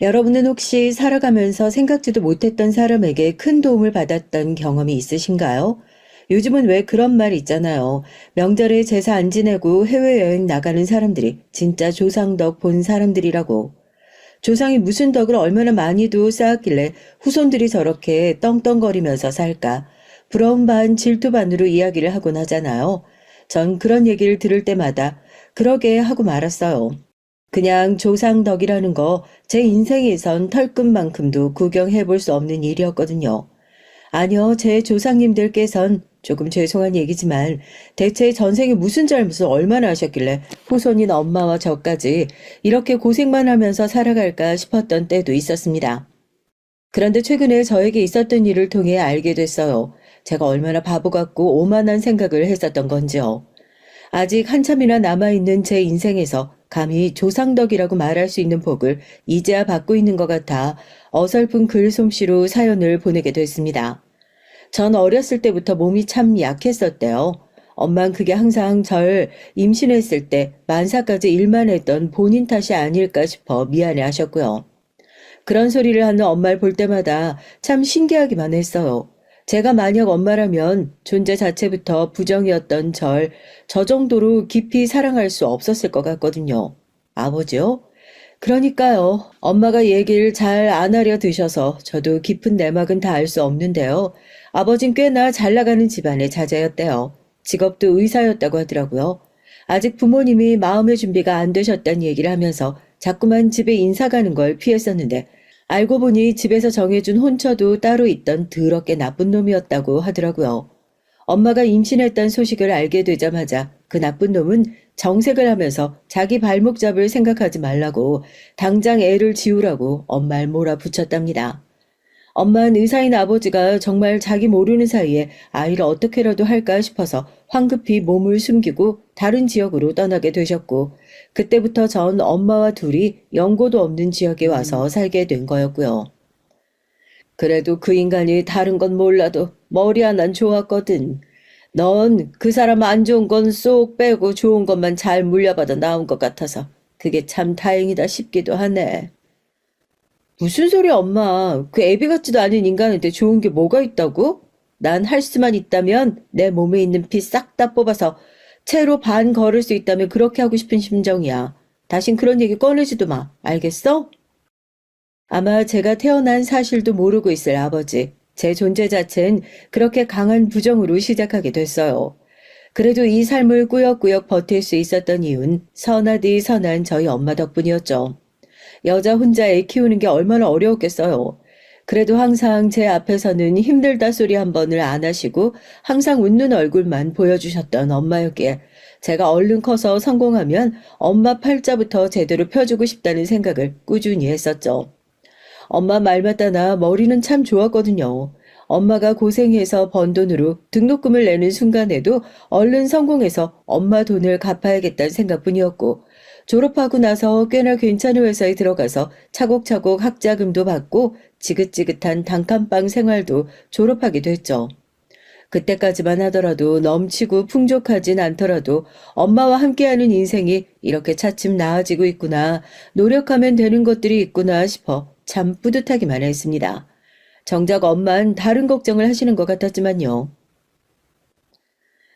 여러분은 혹시 살아가면서 생각지도 못했던 사람에게 큰 도움을 받았던 경험이 있으신가요? 요즘은 왜 그런 말 있잖아요. 명절에 제사 안 지내고 해외여행 나가는 사람들이 진짜 조상 덕 본 사람들이라고. 조상이 무슨 덕을 얼마나 많이도 쌓았길래 후손들이 저렇게 떵떵거리면서 살까. 부러움 반 질투 반으로 이야기를 하곤 하잖아요. 전 그런 얘기를 들을 때마다 그러게 하고 말았어요. 그냥 조상 덕이라는 거 제 인생에선 털끝만큼도 구경해 볼 수 없는 일이었거든요. 아니요, 제 조상님들께선 조금 죄송한 얘기지만 대체 전생에 무슨 잘못을 얼마나 하셨길래 후손인 엄마와 저까지 이렇게 고생만 하면서 살아갈까 싶었던 때도 있었습니다. 그런데 최근에 저에게 있었던 일을 통해 알게 됐어요. 제가 얼마나 바보 같고 오만한 생각을 했었던 건지요. 아직 한참이나 남아있는 제 인생에서 감히 조상덕이라고 말할 수 있는 복을 이제야 받고 있는 것 같아 어설픈 글솜씨로 사연을 보내게 됐습니다. 전 어렸을 때부터 몸이 참 약했었대요. 엄만 그게 항상 절 임신했을 때 만사까지 일만 했던 본인 탓이 아닐까 싶어 미안해 하셨고요. 그런 소리를 하는 엄마를 볼 때마다 참 신기하기만 했어요. 제가 만약 엄마라면 존재 자체부터 부정이었던 저 정도로 깊이 사랑할 수 없었을 것 같거든요. 아버지요? 그러니까요. 엄마가 얘기를 잘 안 하려 드셔서 저도 깊은 내막은 다 알 수 없는데요. 아버진 꽤나 잘 나가는 집안의 자제였대요. 직업도 의사였다고 하더라고요. 아직 부모님이 마음의 준비가 안 되셨다는 얘기를 하면서 자꾸만 집에 인사 가는 걸 피했었는데 알고 보니 집에서 정해준 혼처도 따로 있던 더럽게 나쁜 놈이었다고 하더라고요. 엄마가 임신했다는 소식을 알게 되자마자 그 나쁜 놈은 정색을 하면서 자기 발목 잡을 생각하지 말라고 당장 애를 지우라고 엄마를 몰아붙였답니다. 엄마는 의사인 아버지가 정말 자기 모르는 사이에 아이를 어떻게라도 할까 싶어서 황급히 몸을 숨기고 다른 지역으로 떠나게 되셨고 그때부터 전 엄마와 둘이 연고도 없는 지역에 와서 살게 된 거였고요. 그래도 그 인간이 다른 건 몰라도 머리 하나는 좋았거든. 넌 그 사람 안 좋은 건 쏙 빼고 좋은 것만 잘 물려받아 나온 것 같아서 그게 참 다행이다 싶기도 하네. 무슨 소리야, 엄마. 그 애비 같지도 않은 인간한테 좋은 게 뭐가 있다고? 난 할 수만 있다면 내 몸에 있는 피 싹 다 뽑아서 채로 반 걸을 수 있다면 그렇게 하고 싶은 심정이야. 다신 그런 얘기 꺼내지도 마. 알겠어? 아마 제가 태어난 사실도 모르고 있을 아버지. 제 존재 자체는 그렇게 강한 부정으로 시작하게 됐어요. 그래도 이 삶을 꾸역꾸역 버틸 수 있었던 이유는 선하디 선한 저희 엄마 덕분이었죠. 여자 혼자 애 키우는 게 얼마나 어려웠겠어요. 그래도 항상 제 앞에서는 힘들다 소리 한 번을 안 하시고 항상 웃는 얼굴만 보여주셨던 엄마였기에 제가 얼른 커서 성공하면 엄마 팔자부터 제대로 펴주고 싶다는 생각을 꾸준히 했었죠. 엄마 말 맞다나 머리는 참 좋았거든요. 엄마가 고생해서 번 돈으로 등록금을 내는 순간에도 얼른 성공해서 엄마 돈을 갚아야겠다는 생각뿐이었고 졸업하고 나서 꽤나 괜찮은 회사에 들어가서 차곡차곡 학자금도 받고 지긋지긋한 단칸방 생활도 졸업하게 됐죠. 그때까지만 하더라도 넘치고 풍족하진 않더라도 엄마와 함께하는 인생이 이렇게 차츰 나아지고 있구나, 노력하면 되는 것들이 있구나 싶어 참 뿌듯하기만 했습니다. 정작 엄만 다른 걱정을 하시는 것 같았지만요.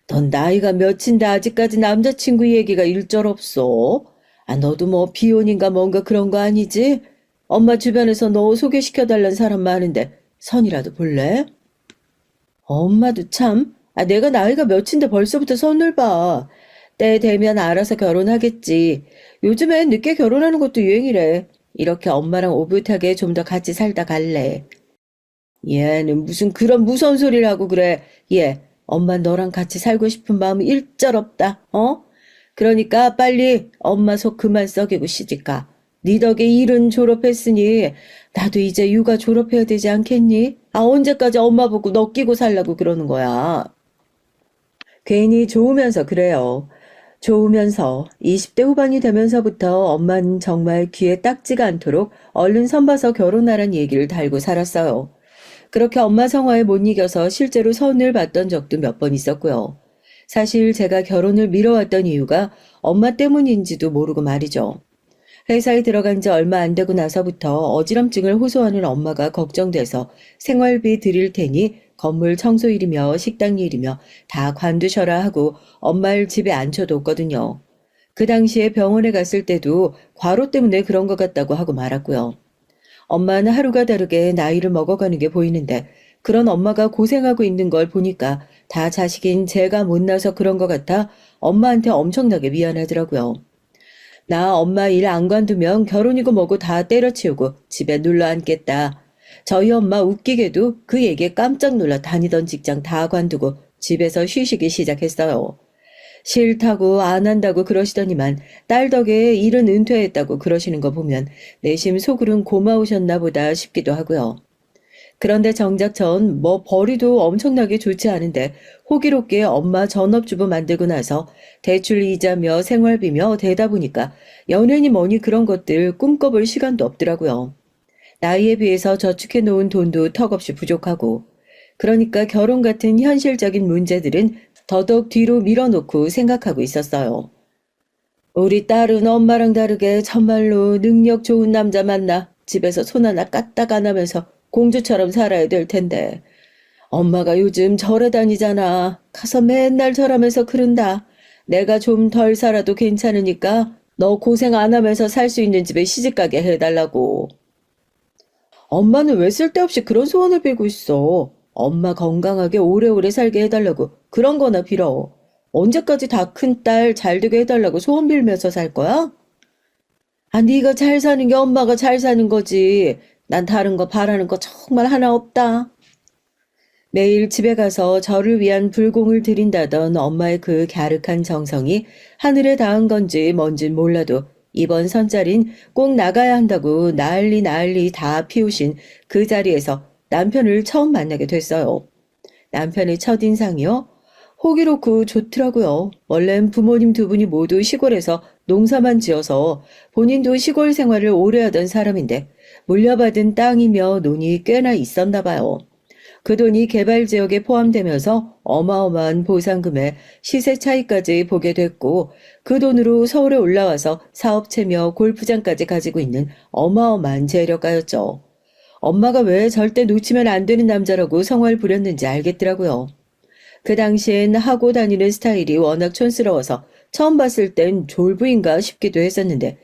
넌 나이가 몇인데 아직까지 남자친구 얘기가 일절 없어? 아, 너도 뭐 비혼인가 뭔가 그런 거 아니지? 엄마 주변에서 너 소개시켜달란 사람 많은데 선이라도 볼래? 엄마도 참, 아, 내가 나이가 몇인데 벌써부터 선을 봐. 때 되면 알아서 결혼하겠지. 요즘엔 늦게 결혼하는 것도 유행이래. 이렇게 엄마랑 오붓하게 좀 더 같이 살다 갈래. 얘는 무슨 그런 무서운 소리를 하고 그래. 얘, 엄마 너랑 같이 살고 싶은 마음이 일절 없다. 어? 그러니까 빨리 엄마 속 그만 썩이고 시집가. 네 덕에 일은 졸업했으니 나도 이제 육아 졸업해야 되지 않겠니? 아, 언제까지 엄마 보고 너 끼고 살라고 그러는 거야. 괜히 좋으면서 그래요. 좋으면서 20대 후반이 되면서부터 엄마는 정말 귀에 딱지가 않도록 얼른 선봐서 결혼하란 얘기를 달고 살았어요. 그렇게 엄마 성화에 못 이겨서 실제로 선을 봤던 적도 몇 번 있었고요. 사실 제가 결혼을 미뤄왔던 이유가 엄마 때문인지도 모르고 말이죠. 회사에 들어간 지 얼마 안 되고 나서부터 어지럼증을 호소하는 엄마가 걱정돼서 생활비 드릴 테니 건물 청소 일이며 식당 일이며 다 관두셔라 하고 엄마를 집에 앉혀뒀거든요. 그 당시에 병원에 갔을 때도 과로 때문에 그런 것 같다고 하고 말았고요. 엄마는 하루가 다르게 나이를 먹어가는 게 보이는데 그런 엄마가 고생하고 있는 걸 보니까 다 자식인 제가 못나서 그런 것 같아 엄마한테 엄청나게 미안하더라고요. 나 엄마 일 안 관두면 결혼이고 뭐고 다 때려치우고 집에 눌러 앉겠다. 저희 엄마 웃기게도 그 얘기에 깜짝 놀라 다니던 직장 다 관두고 집에서 쉬시기 시작했어요. 싫다고 안 한다고 그러시더니만 딸 덕에 일은 은퇴했다고 그러시는 거 보면 내심 속으론 고마우셨나 보다 싶기도 하고요. 그런데 정작 전 뭐 벌이도 엄청나게 좋지 않은데 호기롭게 엄마 전업주부 만들고 나서 대출 이자며 생활비며 대다 보니까 연애니 뭐니 그런 것들 꿈꿔볼 시간도 없더라고요. 나이에 비해서 저축해 놓은 돈도 턱없이 부족하고 그러니까 결혼 같은 현실적인 문제들은 더더욱 뒤로 밀어놓고 생각하고 있었어요. 우리 딸은 엄마랑 다르게 정말로 능력 좋은 남자 만나 집에서 손 하나 까딱 안 하면서 공주처럼 살아야 될 텐데. 엄마가 요즘 절에 다니잖아. 가서 맨날 절하면서 그런다. 내가 좀 덜 살아도 괜찮으니까 너 고생 안 하면서 살 수 있는 집에 시집가게 해달라고. 엄마는 왜 쓸데없이 그런 소원을 빌고 있어. 엄마 건강하게 오래오래 살게 해달라고 그런 거나 빌어. 언제까지 다 큰 딸 잘 되게 해달라고 소원 빌면서 살 거야? 아, 네가 잘 사는 게 엄마가 잘 사는 거지. 난 다른 거 바라는 거 정말 하나 없다. 매일 집에 가서 저를 위한 불공을 드린다던 엄마의 그 갸륵한 정성이 하늘에 닿은 건지 뭔진 몰라도 이번 선자린 꼭 나가야 한다고 난리 다 피우신 그 자리에서 남편을 처음 만나게 됐어요. 남편의 첫인상이요? 호기롭고 좋더라고요. 원래는 부모님 두 분이 모두 시골에서 농사만 지어서 본인도 시골 생활을 오래 하던 사람인데 물려받은 땅이며 논이 꽤나 있었나 봐요. 그 돈이 개발 지역에 포함되면서 어마어마한 보상금에 시세 차이까지 보게 됐고 그 돈으로 서울에 올라와서 사업체며 골프장까지 가지고 있는 어마어마한 재력가였죠. 엄마가 왜 절대 놓치면 안 되는 남자라고 성화를 부렸는지 알겠더라고요. 그 당시엔 하고 다니는 스타일이 워낙 촌스러워서 처음 봤을 땐 졸부인가 싶기도 했었는데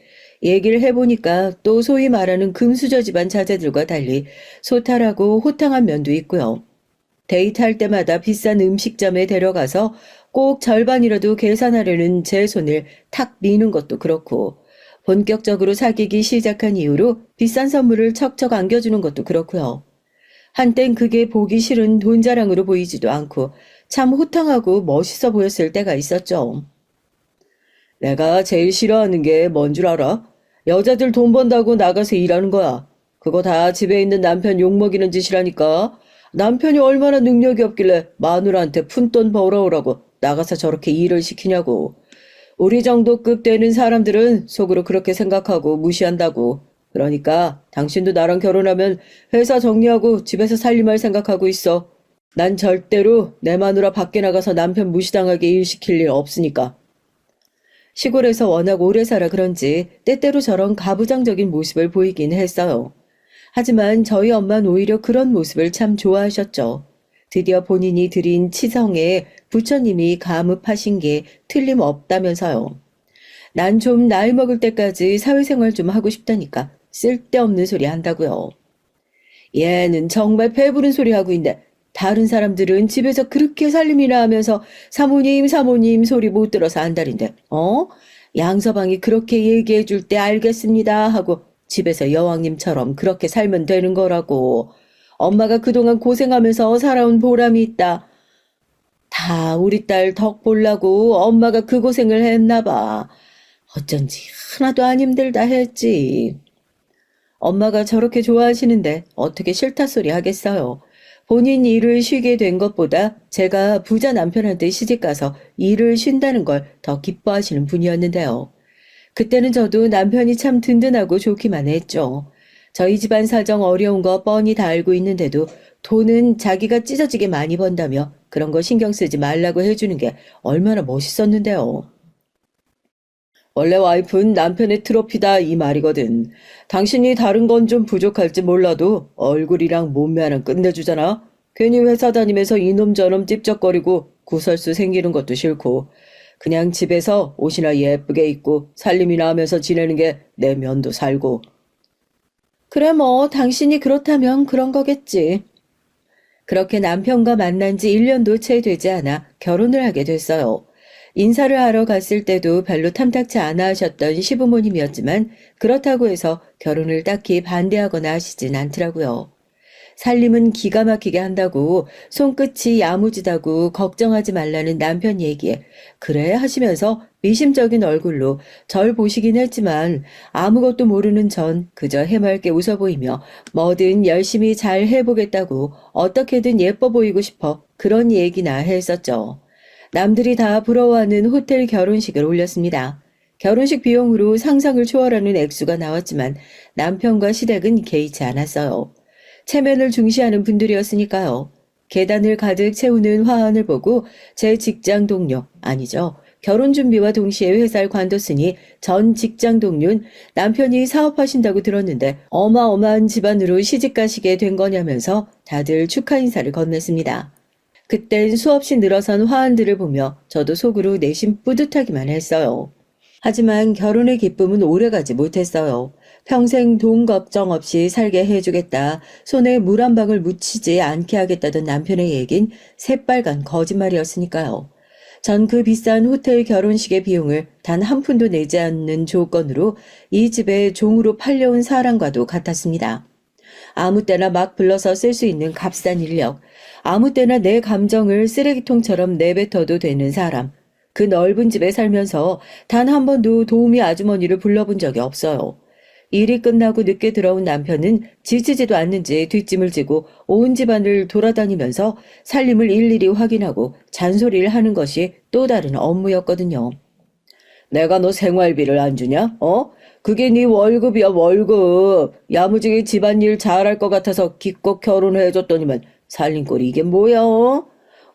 얘기를 해보니까 또 소위 말하는 금수저 집안 자제들과 달리 소탈하고 호탕한 면도 있고요. 데이트할 때마다 비싼 음식점에 데려가서 꼭 절반이라도 계산하려는 제 손을 탁 미는 것도 그렇고 본격적으로 사귀기 시작한 이후로 비싼 선물을 척척 안겨주는 것도 그렇고요. 한땐 그게 보기 싫은 돈 자랑으로 보이지도 않고 참 호탕하고 멋있어 보였을 때가 있었죠. 내가 제일 싫어하는 게 뭔 줄 알아? 여자들 돈 번다고 나가서 일하는 거야. 그거 다 집에 있는 남편 욕먹이는 짓이라니까. 남편이 얼마나 능력이 없길래 마누라한테 푼돈 벌어오라고 나가서 저렇게 일을 시키냐고. 우리 정도 급 되는 사람들은 속으로 그렇게 생각하고 무시한다고. 그러니까 당신도 나랑 결혼하면 회사 정리하고 집에서 살림할 생각하고 있어. 난 절대로 내 마누라 밖에 나가서 남편 무시당하게 일 시킬 일 없으니까. 시골에서 워낙 오래 살아 그런지 때때로 저런 가부장적인 모습을 보이긴 했어요. 하지만 저희 엄마는 오히려 그런 모습을 참 좋아하셨죠. 드디어 본인이 드린 치성에 부처님이 감흡하신 게 틀림없다면서요. 난 좀 나이 먹을 때까지 사회생활 좀 하고 싶다니까 쓸데없는 소리 한다고요. 얘는 정말 배부른 소리 하고 있네. 다른 사람들은 집에서 그렇게 살림이나 하면서 사모님 소리 못 들어서 안달인데 양서방이 그렇게 얘기해 줄 때 알겠습니다 하고 집에서 여왕님처럼 그렇게 살면 되는 거라고. 엄마가 그동안 고생하면서 살아온 보람이 있다. 다 우리 딸 덕 보려고 엄마가 그 고생을 했나 봐. 어쩐지 하나도 안 힘들다 했지. 엄마가 저렇게 좋아하시는데 어떻게 싫다 소리 하겠어요. 본인 일을 쉬게 된 것보다 제가 부자 남편한테 시집가서 일을 쉰다는 걸 더 기뻐하시는 분이었는데요. 그때는 저도 남편이 참 든든하고 좋기만 했죠. 저희 집안 사정 어려운 거 뻔히 다 알고 있는데도 돈은 자기가 찢어지게 많이 번다며 그런 거 신경 쓰지 말라고 해주는 게 얼마나 멋있었는데요. 원래 와이프는 남편의 트로피다 이 말이거든. 당신이 다른 건 좀 부족할지 몰라도 얼굴이랑 몸매 하나 끝내주잖아. 괜히 회사 다니면서 이놈 저놈 찝쩍거리고 구설수 생기는 것도 싫고 그냥 집에서 옷이나 예쁘게 입고 살림이나 하면서 지내는 게 내 면도 살고. 그래 뭐 당신이 그렇다면 그런 거겠지. 그렇게 남편과 만난 지 1년도 채 되지 않아 결혼을 하게 됐어요. 인사를 하러 갔을 때도 별로 탐탁치 않아 하셨던 시부모님이었지만 그렇다고 해서 결혼을 딱히 반대하거나 하시진 않더라고요. 살림은 기가 막히게 한다고 손끝이 야무지다고 걱정하지 말라는 남편 얘기에 그래 하시면서 미심쩍은 얼굴로 절 보시긴 했지만 아무것도 모르는 전 그저 해맑게 웃어 보이며 뭐든 열심히 잘 해보겠다고 어떻게든 예뻐 보이고 싶어 그런 얘기나 했었죠. 남들이 다 부러워하는 호텔 결혼식을 올렸습니다. 결혼식 비용으로 상상을 초월하는 액수가 나왔지만 남편과 시댁은 개의치 않았어요. 체면을 중시하는 분들이었으니까요. 계단을 가득 채우는 화환을 보고 제 직장 동료, 아니죠. 결혼 준비와 동시에 회사를 관뒀으니 전 직장 동료는 남편이 사업하신다고 들었는데 어마어마한 집안으로 시집가시게 된 거냐면서 다들 축하 인사를 건넸습니다. 그땐 수없이 늘어선 화환들을 보며 저도 속으로 내심 뿌듯하기만 했어요. 하지만 결혼의 기쁨은 오래가지 못했어요. 평생 돈 걱정 없이 살게 해주겠다, 손에 물 한 방울 묻히지 않게 하겠다던 남편의 얘긴 새빨간 거짓말이었으니까요. 전 그 비싼 호텔 결혼식의 비용을 단 한 푼도 내지 않는 조건으로 이 집에 종으로 팔려온 사람과도 같았습니다. 아무 때나 막 불러서 쓸 수 있는 값싼 인력, 아무 때나 내 감정을 쓰레기통처럼 내뱉어도 되는 사람, 그 넓은 집에 살면서 단 한 번도 도우미 아주머니를 불러본 적이 없어요. 일이 끝나고 늦게 들어온 남편은 지치지도 않는지 뒷짐을 지고 온 집안을 돌아다니면서 살림을 일일이 확인하고 잔소리를 하는 것이 또 다른 업무였거든요. 내가 너 생활비를 안 주냐? 그게 네 월급이야 월급. 야무지게 집안일 잘할 것 같아서 기껏 결혼을 해줬더니만 살림꼴이 이게 뭐야?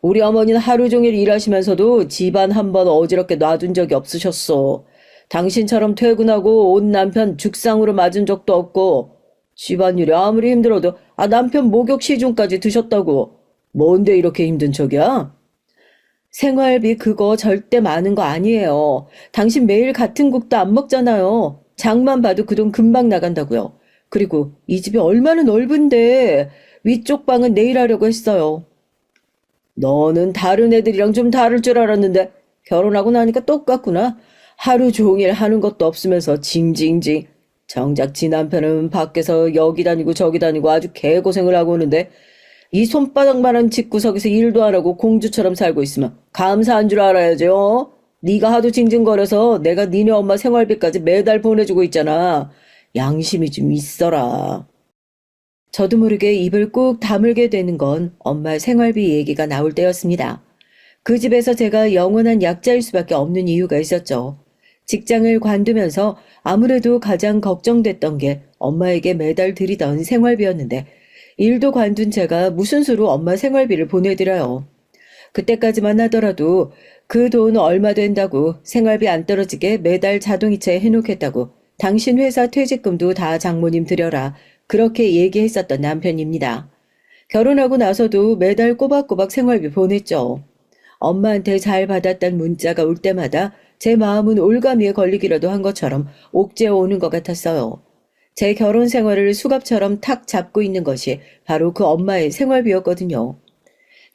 우리 어머니는 하루 종일 일하시면서도 집안 한 번 어지럽게 놔둔 적이 없으셨어. 당신처럼 퇴근하고 온 남편 죽상으로 맞은 적도 없고 집안일이 아무리 힘들어도 남편 목욕 시중까지 드셨다고. 뭔데 이렇게 힘든 척이야? 생활비 그거 절대 많은 거 아니에요. 당신 매일 같은 국도 안 먹잖아요. 장만 봐도 그 돈 금방 나간다고요. 그리고 이 집이 얼마나 넓은데 위쪽 방은 내일 하려고 했어요. 너는 다른 애들이랑 좀 다를 줄 알았는데 결혼하고 나니까 똑같구나. 하루 종일 하는 것도 없으면서 징징징. 정작 지 남편은 밖에서 여기 다니고 저기 다니고 아주 개고생을 하고 오는데 이 손바닥만한 집구석에서 일도 안 하고 공주처럼 살고 있으면 감사한 줄 알아야죠. 네가 하도 징징거려서 내가 니네 엄마 생활비까지 매달 보내주고 있잖아. 양심이 좀 있어라. 저도 모르게 입을 꾹 다물게 되는 건 엄마 생활비 얘기가 나올 때였습니다. 그 집에서 제가 영원한 약자일 수밖에 없는 이유가 있었죠. 직장을 관두면서 아무래도 가장 걱정됐던 게 엄마에게 매달 드리던 생활비였는데 일도 관둔 제가 무슨 수로 엄마 생활비를 보내드려요. 그때까지만 하더라도 그 돈 얼마 된다고 생활비 안 떨어지게 매달 자동이체 해놓겠다고 당신 회사 퇴직금도 다 장모님 드려라 그렇게 얘기했었던 남편입니다. 결혼하고 나서도 매달 꼬박꼬박 생활비 보냈죠. 엄마한테 잘 받았단 문자가 올 때마다 제 마음은 올가미에 걸리기라도 한 것처럼 옥죄어 오는 것 같았어요. 제 결혼 생활을 수갑처럼 탁 잡고 있는 것이 바로 그 엄마의 생활비였거든요.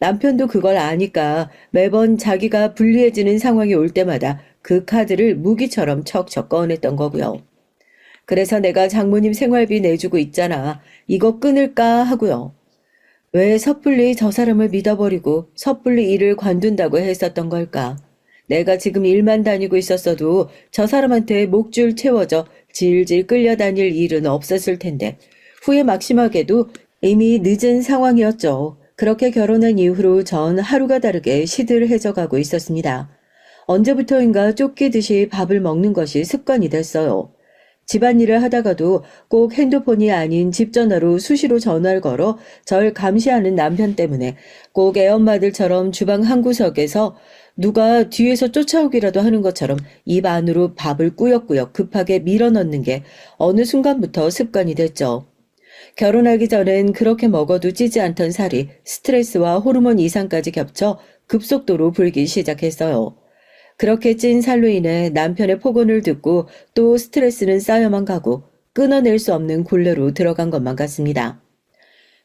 남편도 그걸 아니까 매번 자기가 불리해지는 상황이 올 때마다 그 카드를 무기처럼 척척 꺼냈던 거고요. 그래서 내가 장모님 생활비 내주고 있잖아. 이거 끊을까 하고요. 왜 섣불리 저 사람을 믿어버리고 섣불리 일을 관둔다고 했었던 걸까? 내가 지금 일만 다니고 있었어도 저 사람한테 목줄 채워져 질질 끌려다닐 일은 없었을 텐데 후에 막심하게도 이미 늦은 상황이었죠. 그렇게 결혼한 이후로 전 하루가 다르게 시들해져 가고 있었습니다. 언제부터인가 쫓기듯이 밥을 먹는 것이 습관이 됐어요. 집안일을 하다가도 꼭 핸드폰이 아닌 집 전화로 수시로 전화를 걸어 절 감시하는 남편 때문에 꼭 애엄마들처럼 주방 한 구석에서 누가 뒤에서 쫓아오기라도 하는 것처럼 입 안으로 밥을 꾸역꾸역 급하게 밀어넣는 게 어느 순간부터 습관이 됐죠. 결혼하기 전엔 그렇게 먹어도 찌지 않던 살이 스트레스와 호르몬 이상까지 겹쳐 급속도로 불기 시작했어요. 그렇게 찐 살로 인해 남편의 폭언을 듣고 또 스트레스는 쌓여만 가고 끊어낼 수 없는 굴레로 들어간 것만 같습니다.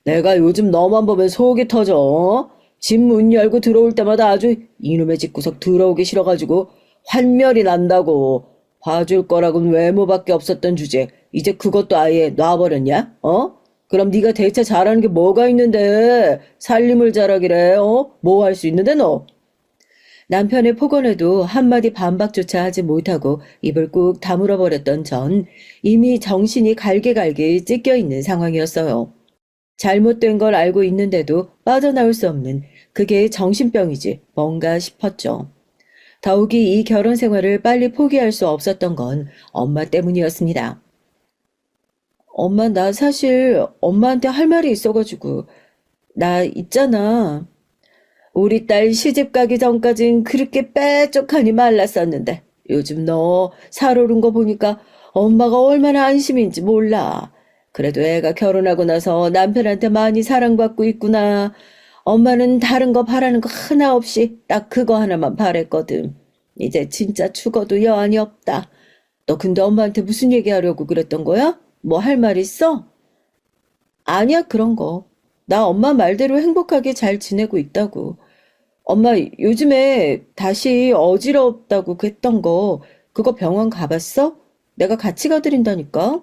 내가 요즘 너만 보면 속이 터져. 어? 집 문 열고 들어올 때마다 아주 이놈의 집구석 들어오기 싫어가지고 환멸이 난다고. 봐줄 거라곤 외모밖에 없었던 주제. 이제 그것도 아예 놔버렸냐? 어? 그럼 네가 대체 잘하는 게 뭐가 있는데 살림을 잘하기래. 어? 뭐 할 수 있는데 너? 남편의 폭언에도 한마디 반박조차 하지 못하고 입을 꾹 다물어 버렸던 전 이미 정신이 갈기갈기 찢겨 있는 상황이었어요. 잘못된 걸 알고 있는데도 빠져나올 수 없는 그게 정신병이지 뭔가 싶었죠. 더욱이 이 결혼 생활을 빨리 포기할 수 없었던 건 엄마 때문이었습니다. 엄마, 나 사실 엄마한테 할 말이 있어가지고. 나 있잖아. 우리 딸 시집 가기 전까진 그렇게 빼쪽하니 말랐었는데 요즘 너 살오른 거 보니까 엄마가 얼마나 안심인지 몰라. 그래도 애가 결혼하고 나서 남편한테 많이 사랑받고 있구나. 엄마는 다른 거 바라는 거 하나 없이 딱 그거 하나만 바랬거든. 이제 진짜 죽어도 여한이 없다. 너 근데 엄마한테 무슨 얘기하려고 그랬던 거야? 뭐 할 말 있어? 아니야, 그런 거. 나 엄마 말대로 행복하게 잘 지내고 있다고. 엄마 요즘에 다시 어지럽다고 했던 거 그거 병원 가봤어? 내가 같이 가드린다니까.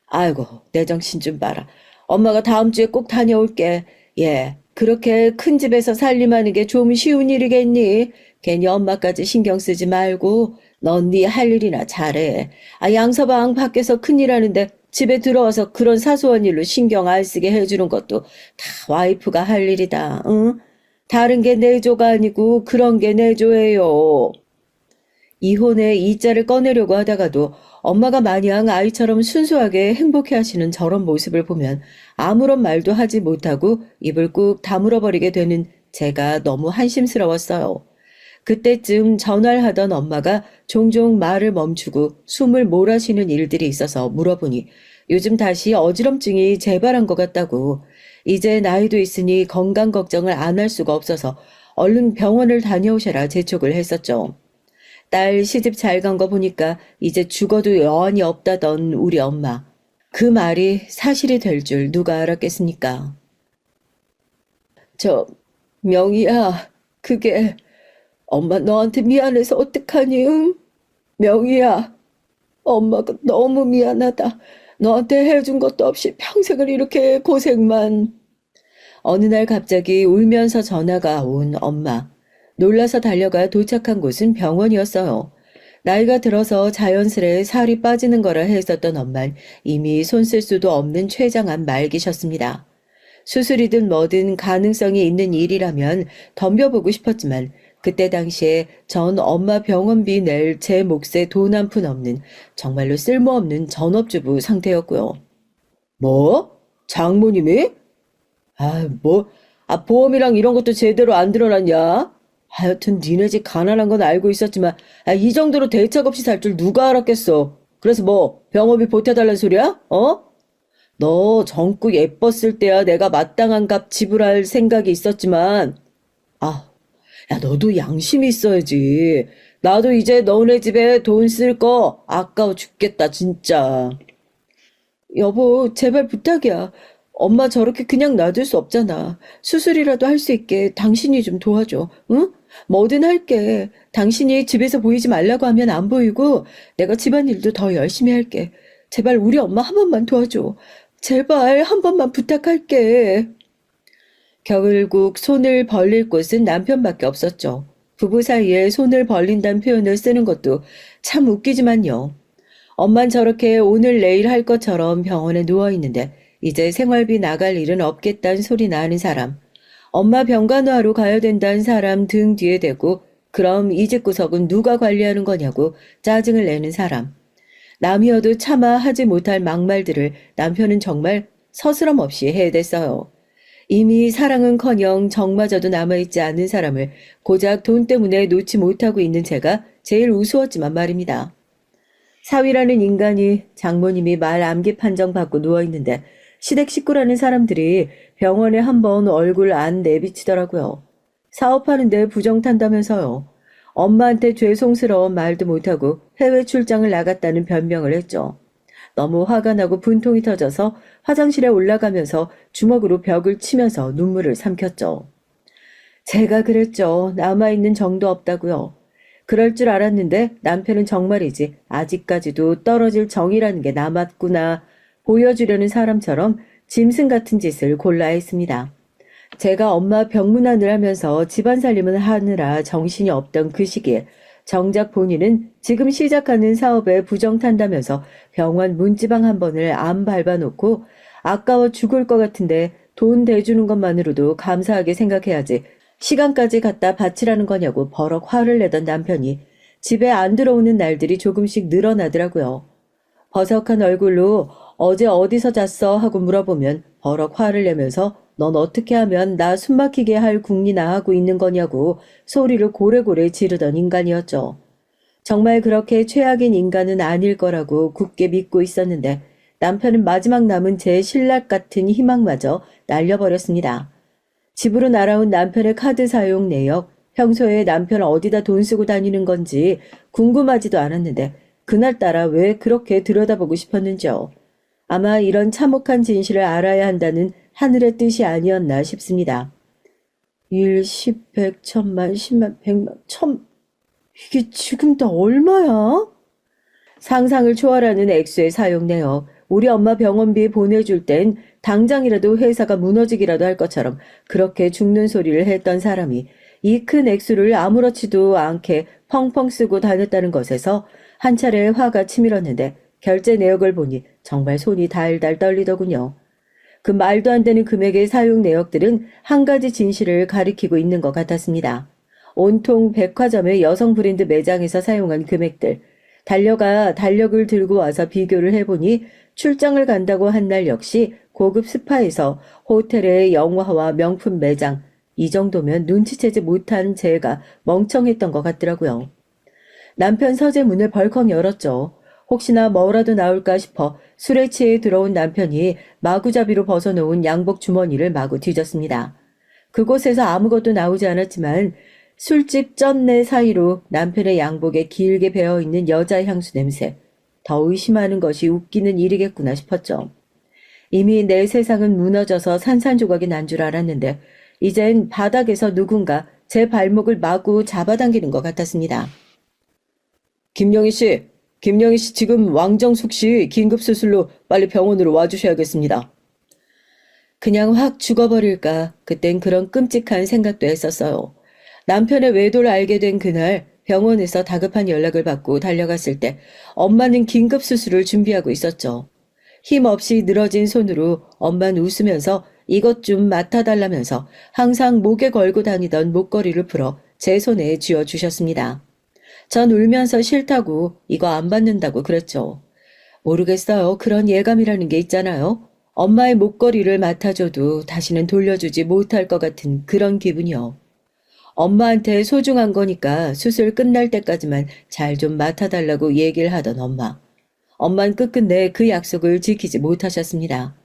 아이고, 내 정신 좀 봐라. 엄마가 다음 주에 꼭 다녀올게. 예, 그렇게 큰 집에서 살림하는 게 좀 쉬운 일이겠니? 괜히 엄마까지 신경 쓰지 말고 넌 네 할 일이나 잘해. 아, 양서방 밖에서 큰일 하는데 집에 들어와서 그런 사소한 일로 신경 안 쓰게 해주는 것도 다 와이프가 할 일이다. 응? 다른 게 내조가 아니고 그런 게 내조예요. 이혼의 이자를 꺼내려고 하다가도 엄마가 마냥 아이처럼 순수하게 행복해 하시는 저런 모습을 보면 아무런 말도 하지 못하고 입을 꾹 다물어 버리게 되는 제가 너무 한심스러웠어요. 그때쯤 전화를 하던 엄마가 종종 말을 멈추고 숨을 몰아쉬는 일들이 있어서 물어보니 요즘 다시 어지럼증이 재발한 것 같다고. 이제 나이도 있으니 건강 걱정을 안 할 수가 없어서 얼른 병원을 다녀오셔라 재촉을 했었죠. 딸 시집 잘 간 거 보니까 이제 죽어도 여한이 없다던 우리 엄마. 그 말이 사실이 될 줄 누가 알았겠습니까? 명희야, 그게 엄마 너한테 미안해서 어떡하니? 응? 명희야, 엄마가 너무 미안하다. 너한테 해준 것도 없이 평생을 이렇게 고생만. 어느 날 갑자기 울면서 전화가 온 엄마. 놀라서 달려가 도착한 곳은 병원이었어요. 나이가 들어서 자연스레 살이 빠지는 거라 했었던 엄만 이미 손 쓸 수도 없는 췌장암 말기셨습니다. 수술이든 뭐든 가능성이 있는 일이라면 덤벼보고 싶었지만 그때 당시에 전 엄마 병원비 낼 제 몫에 돈 한 푼 없는 정말로 쓸모없는 전업주부 상태였고요. 뭐? 장모님이? 보험이랑 이런 것도 제대로 안 드러났냐? 하여튼 니네 집 가난한 건 알고 있었지만 이 정도로 대책 없이 살 줄 누가 알았겠어. 그래서 뭐 병원비 보태달란 소리야? 어? 너 젊고 예뻤을 때야 내가 마땅한 값 지불할 생각이 있었지만 야, 너도 양심이 있어야지. 나도 이제 너네 집에 돈 쓸 거 아까워 죽겠다, 진짜. 여보, 제발 부탁이야. 엄마 저렇게 그냥 놔둘 수 없잖아. 수술이라도 할 수 있게 당신이 좀 도와줘. 응? 뭐든 할게. 당신이 집에서 보이지 말라고 하면 안 보이고 내가 집안일도 더 열심히 할게. 제발 우리 엄마 한 번만 도와줘. 제발 한 번만 부탁할게. 결국 손을 벌릴 곳은 남편밖에 없었죠. 부부 사이에 손을 벌린다는 표현을 쓰는 것도 참 웃기지만요. 엄만 저렇게 오늘 내일 할 것처럼 병원에 누워있는데 이제 생활비 나갈 일은 없겠다는 소리 나는 사람. 엄마 병간호하러 가야 된다는 사람 등 뒤에 대고 그럼 이 집구석은 누가 관리하는 거냐고 짜증을 내는 사람. 남이어도 차마 하지 못할 막말들을 남편은 정말 서스럼 없이 해댔어요. 이미 사랑은커녕 정마저도 남아있지 않은 사람을 고작 돈 때문에 놓지 못하고 있는 제가 제일 우스웠지만 말입니다. 사위라는 인간이 장모님이 말 암기 판정 받고 누워있는데 시댁 식구라는 사람들이 병원에 한번 얼굴 안 내비치더라고요. 사업하는데 부정탄다면서요. 엄마한테 죄송스러운 말도 못하고 해외 출장을 나갔다는 변명을 했죠. 너무 화가 나고 분통이 터져서 화장실에 올라가면서 주먹으로 벽을 치면서 눈물을 삼켰죠. 제가 그랬죠. 남아있는 정도 없다고요. 그럴 줄 알았는데 남편은 정말이지 아직까지도 떨어질 정이라는 게 남았구나 보여주려는 사람처럼 짐승 같은 짓을 골라 했습니다. 제가 엄마 병문안을 하면서 집안 살림을 하느라 정신이 없던 그 시기에 정작 본인은 지금 시작하는 사업에 부정탄다면서 병원 문지방 한 번을 안 밟아놓고 아까워 죽을 것 같은데 돈 대주는 것만으로도 감사하게 생각해야지 시간까지 갖다 바치라는 거냐고 버럭 화를 내던 남편이 집에 안 들어오는 날들이 조금씩 늘어나더라고요. 버석한 얼굴로 어제 어디서 잤어? 하고 물어보면 버럭 화를 내면서 넌 어떻게 하면 나 숨막히게 할 궁리나 하고 있는 거냐고 소리를 고래고래 지르던 인간이었죠. 정말 그렇게 최악인 인간은 아닐 거라고 굳게 믿고 있었는데 남편은 마지막 남은 제 신락 같은 희망마저 날려버렸습니다. 집으로 날아온 남편의 카드 사용 내역, 평소에 남편 어디다 돈 쓰고 다니는 건지 궁금하지도 않았는데 그날따라 왜 그렇게 들여다보고 싶었는지요. 아마 이런 참혹한 진실을 알아야 한다는 하늘의 뜻이 아니었나 싶습니다. 1, 10, 100, 1000만, 10만, 100만, 1000... 이게 지금 다 얼마야? 상상을 초월하는 액수의 사용 내역. 우리 엄마 병원비 보내줄 땐 당장이라도 회사가 무너지기라도 할 것처럼 그렇게 죽는 소리를 했던 사람이 이 큰 액수를 아무렇지도 않게 펑펑 쓰고 다녔다는 것에서 한 차례 화가 치밀었는데 결제 내역을 보니 정말 손이 달달 떨리더군요. 그 말도 안 되는 금액의 사용 내역들은 한 가지 진실을 가리키고 있는 것 같았습니다. 온통 백화점의 여성 브랜드 매장에서 사용한 금액들. 달려가 달력을 들고 와서 비교를 해보니 출장을 간다고 한 날 역시 고급 스파에서 호텔의 영화와 명품 매장. 이 정도면 눈치채지 못한 제가 멍청했던 것 같더라고요. 남편 서재 문을 벌컥 열었죠. 혹시나 뭐라도 나올까 싶어 술에 취해 들어온 남편이 마구잡이로 벗어놓은 양복 주머니를 마구 뒤졌습니다. 그곳에서 아무것도 나오지 않았지만 술집 쩐내 사이로 남편의 양복에 길게 배어있는 여자 향수 냄새. 더 의심하는 것이 웃기는 일이겠구나 싶었죠. 이미 내 세상은 무너져서 산산조각이 난 줄 알았는데 이젠 바닥에서 누군가 제 발목을 마구 잡아당기는 것 같았습니다. 김영희 씨 지금 왕정숙 씨 긴급수술로 빨리 병원으로 와주셔야겠습니다. 그냥 확 죽어버릴까 그땐 그런 끔찍한 생각도 했었어요. 남편의 외도를 알게 된 그날 병원에서 다급한 연락을 받고 달려갔을 때 엄마는 긴급수술을 준비하고 있었죠. 힘없이 늘어진 손으로 엄마는 웃으면서 이것 좀 맡아달라면서 항상 목에 걸고 다니던 목걸이를 풀어 제 손에 쥐어주셨습니다. 전 울면서 싫다고 이거 안 받는다고 그랬죠. 모르겠어요. 그런 예감이라는 게 있잖아요. 엄마의 목걸이를 맡아줘도 다시는 돌려주지 못할 것 같은 그런 기분이요. 엄마한테 소중한 거니까 수술 끝날 때까지만 잘 좀 맡아달라고 얘기를 하던 엄마. 엄만 끝끝내 그 약속을 지키지 못하셨습니다.